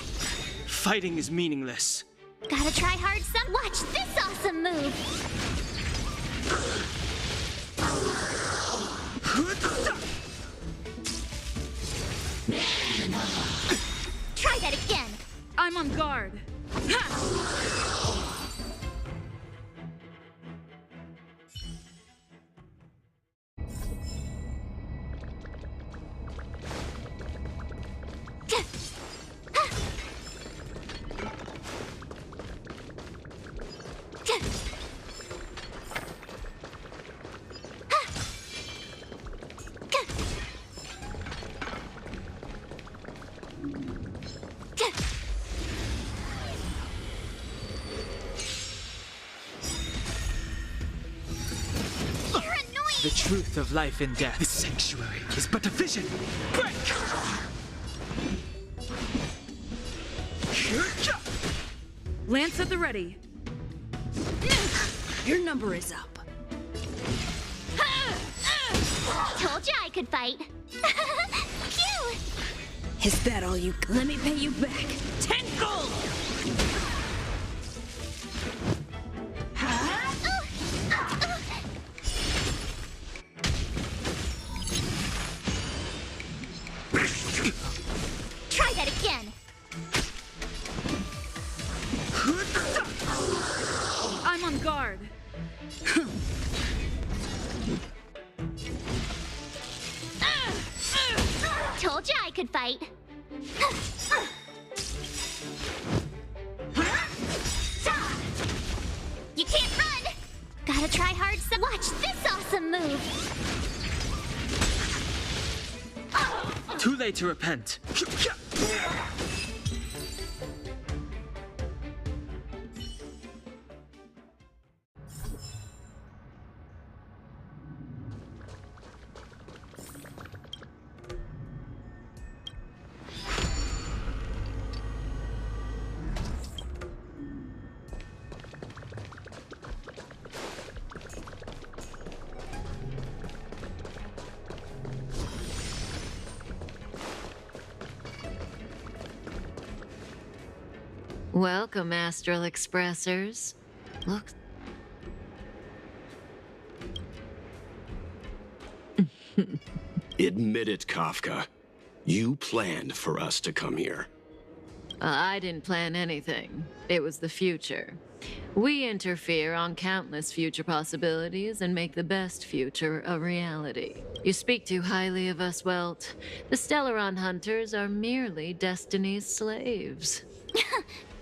Fighting is meaningless. Gotta try hard some. Watch this awesome move. Try that again. I'm on guard. The truth of life and death. The sanctuary is but a vision. Break! Lance at the ready. Your number is up. Told you I could fight. Phew! Is that all you... Let me pay you back. 10 gold! Try that again. I'm on guard. Told you I could fight. You can't run. Gotta try hard some. Watch this awesome move. Too late to repent. Welcome, Astral Expressors. Look. Admit it, Kafka. You planned for us to come here. I didn't plan anything. It was the future. We interfere on countless future possibilities and make the best future a reality. You speak too highly of us, Welt. The Stellaron Hunters are merely Destiny's slaves.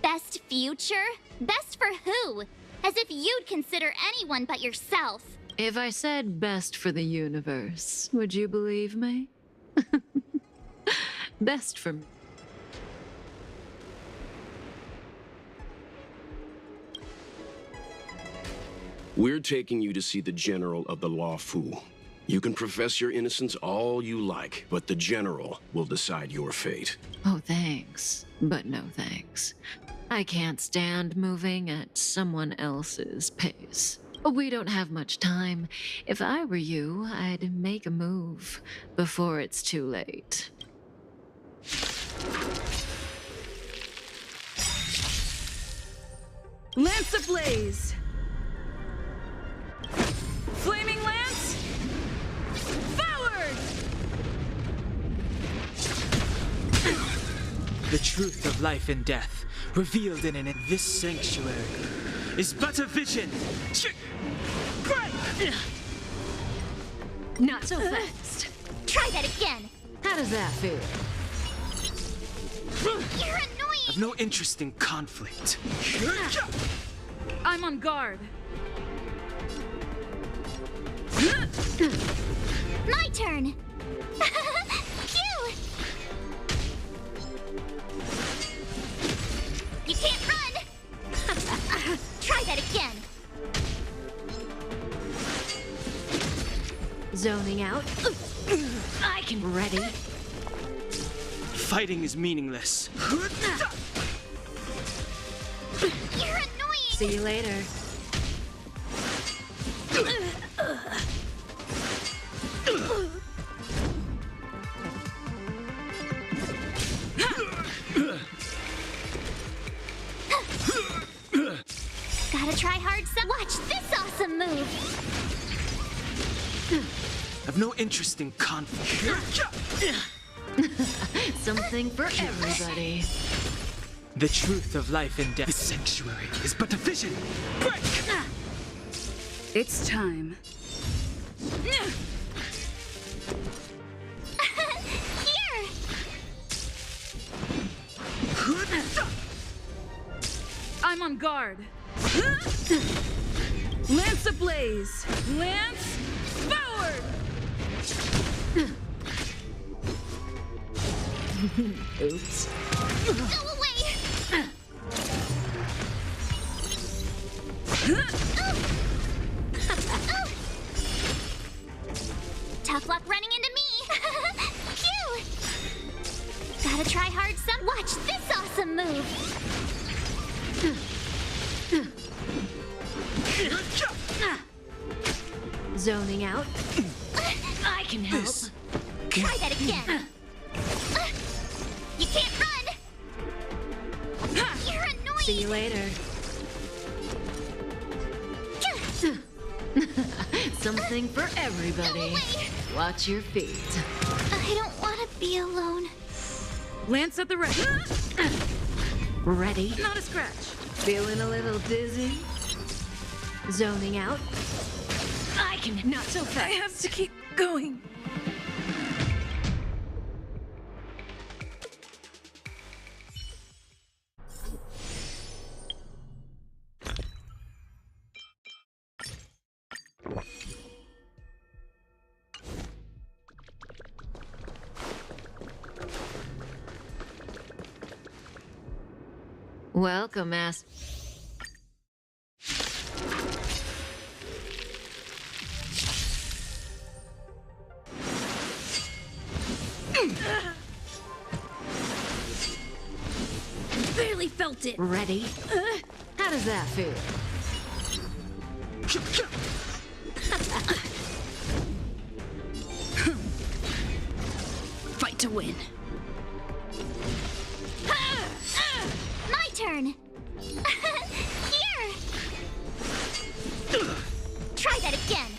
Best future? Best for who? As if you'd consider anyone but yourself. If I said best for the universe, would you believe me? Best for me. We're taking you to see the General of the Law Fu. You can profess your innocence all you like, but the General will decide your fate. Oh, thanks. But no thanks. I can't stand moving at someone else's pace. We don't have much time. If I were you, I'd make a move before it's too late. Lance ablaze. Flaming lance. Forward! The truth of life and death, revealed in this sanctuary, is but a vision. Break! Not so fast. Try that again. How does that feel? You're annoying. I've no interest in conflict. I'm on guard. My turn. Q. You can't run. Try that again. Zoning out. I can ready. Fighting is meaningless. You're annoying. See you later. Gotta try hard. Watch this awesome move. I've no interest in conflict. Something for everybody. The truth of life and death. The sanctuary is but a vision. Break! It's time. Here. I'm on guard. Lance ablaze. Lance forward. Oops. Go away. Tough luck running into me. Q. Gotta try hard. Watch this awesome move. Zoning out. I can help. Try that again. You can't run. You're annoying. See you later. Something for everybody. Watch your feet. I don't want to be alone. Lance at the ready. Ready? Not a scratch. Feeling a little dizzy? Zoning out. I can not so fast. I have to keep going. Welcome, Master. Barely felt it. Ready? How does that feel? Fight to win. My turn. Here. Try that again.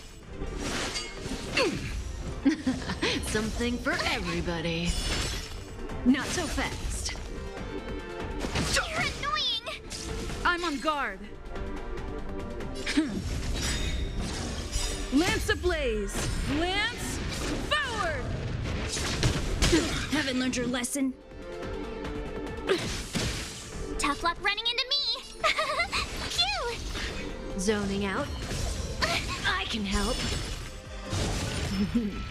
Something for everybody. Not so fast. You're annoying. I'm on guard. Lance ablaze. Lance forward. Haven't learned your lesson? Tough luck running into me. Q. Zoning out. I can help.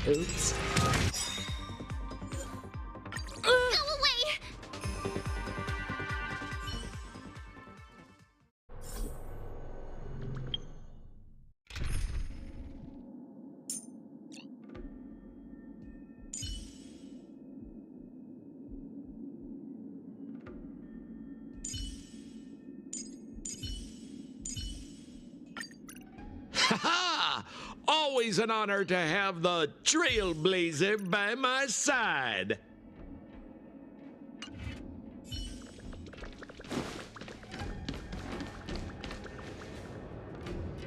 Oops. Go away. Ha! Always an honor to have the Trailblazer by my side.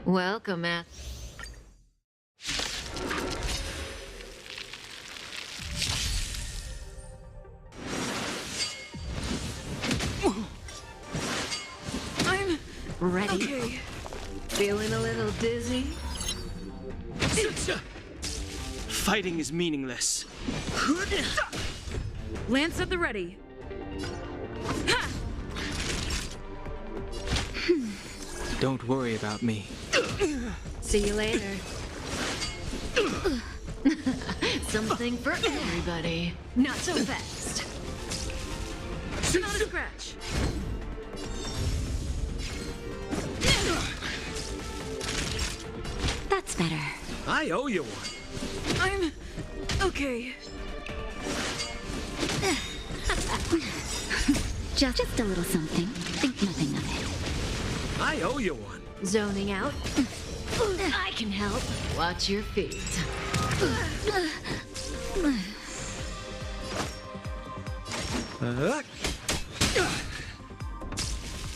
Welcome, Matt. I'm Ready? Okay. Feeling a little dizzy? Fighting is meaningless. Lance at the ready. Don't worry about me. See you later. Something for everybody. Not so fast. Not a scratch. That's better. I owe you one. I'm okay. Just a little something. Think nothing of it. I owe you one. Zoning out? I can help. Watch your feet.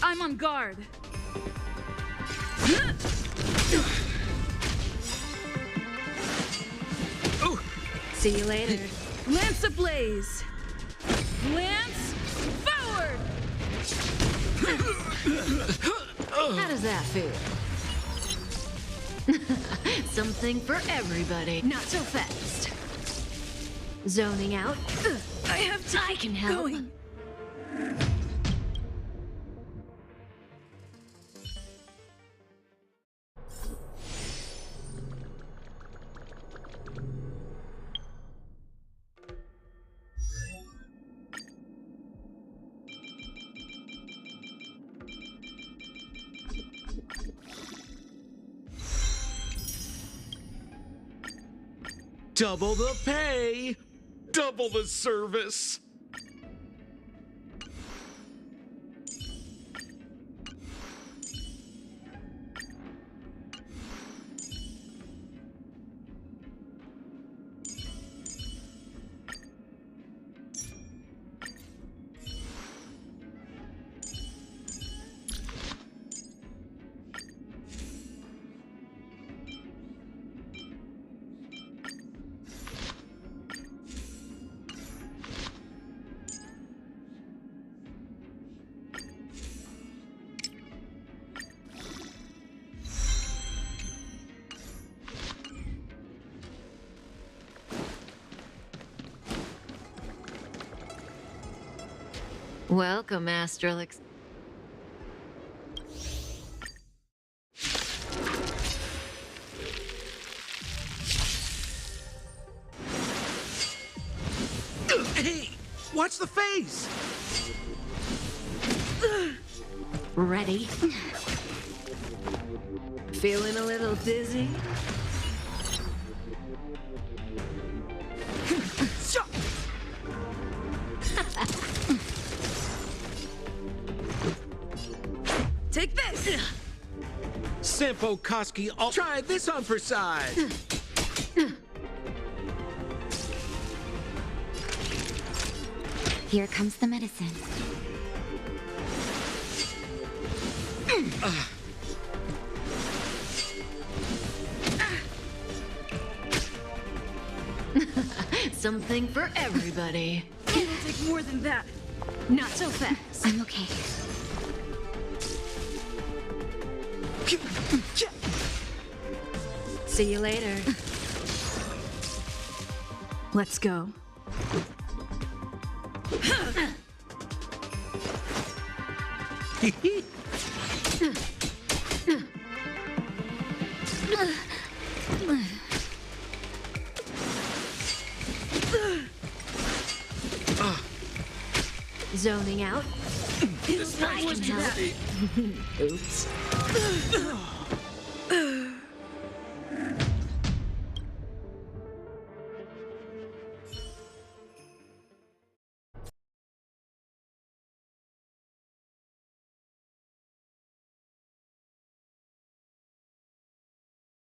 I'm on guard. See you later. Lance ablaze. Lance forward. How does that feel? Something for everybody. Not so fast. Zoning out? I have to I can help. going. Double the pay, double the service. Welcome, Astrolix. Hey, watch the face. Ready? Feeling a little dizzy? Take this. Simple Koski, I'll try this on for size. Here comes the medicine. Something for everybody. It'll take more than that. Not so fast. I'm okay. See you later. Let's go. Zoning out? It'll take more than that. Oops.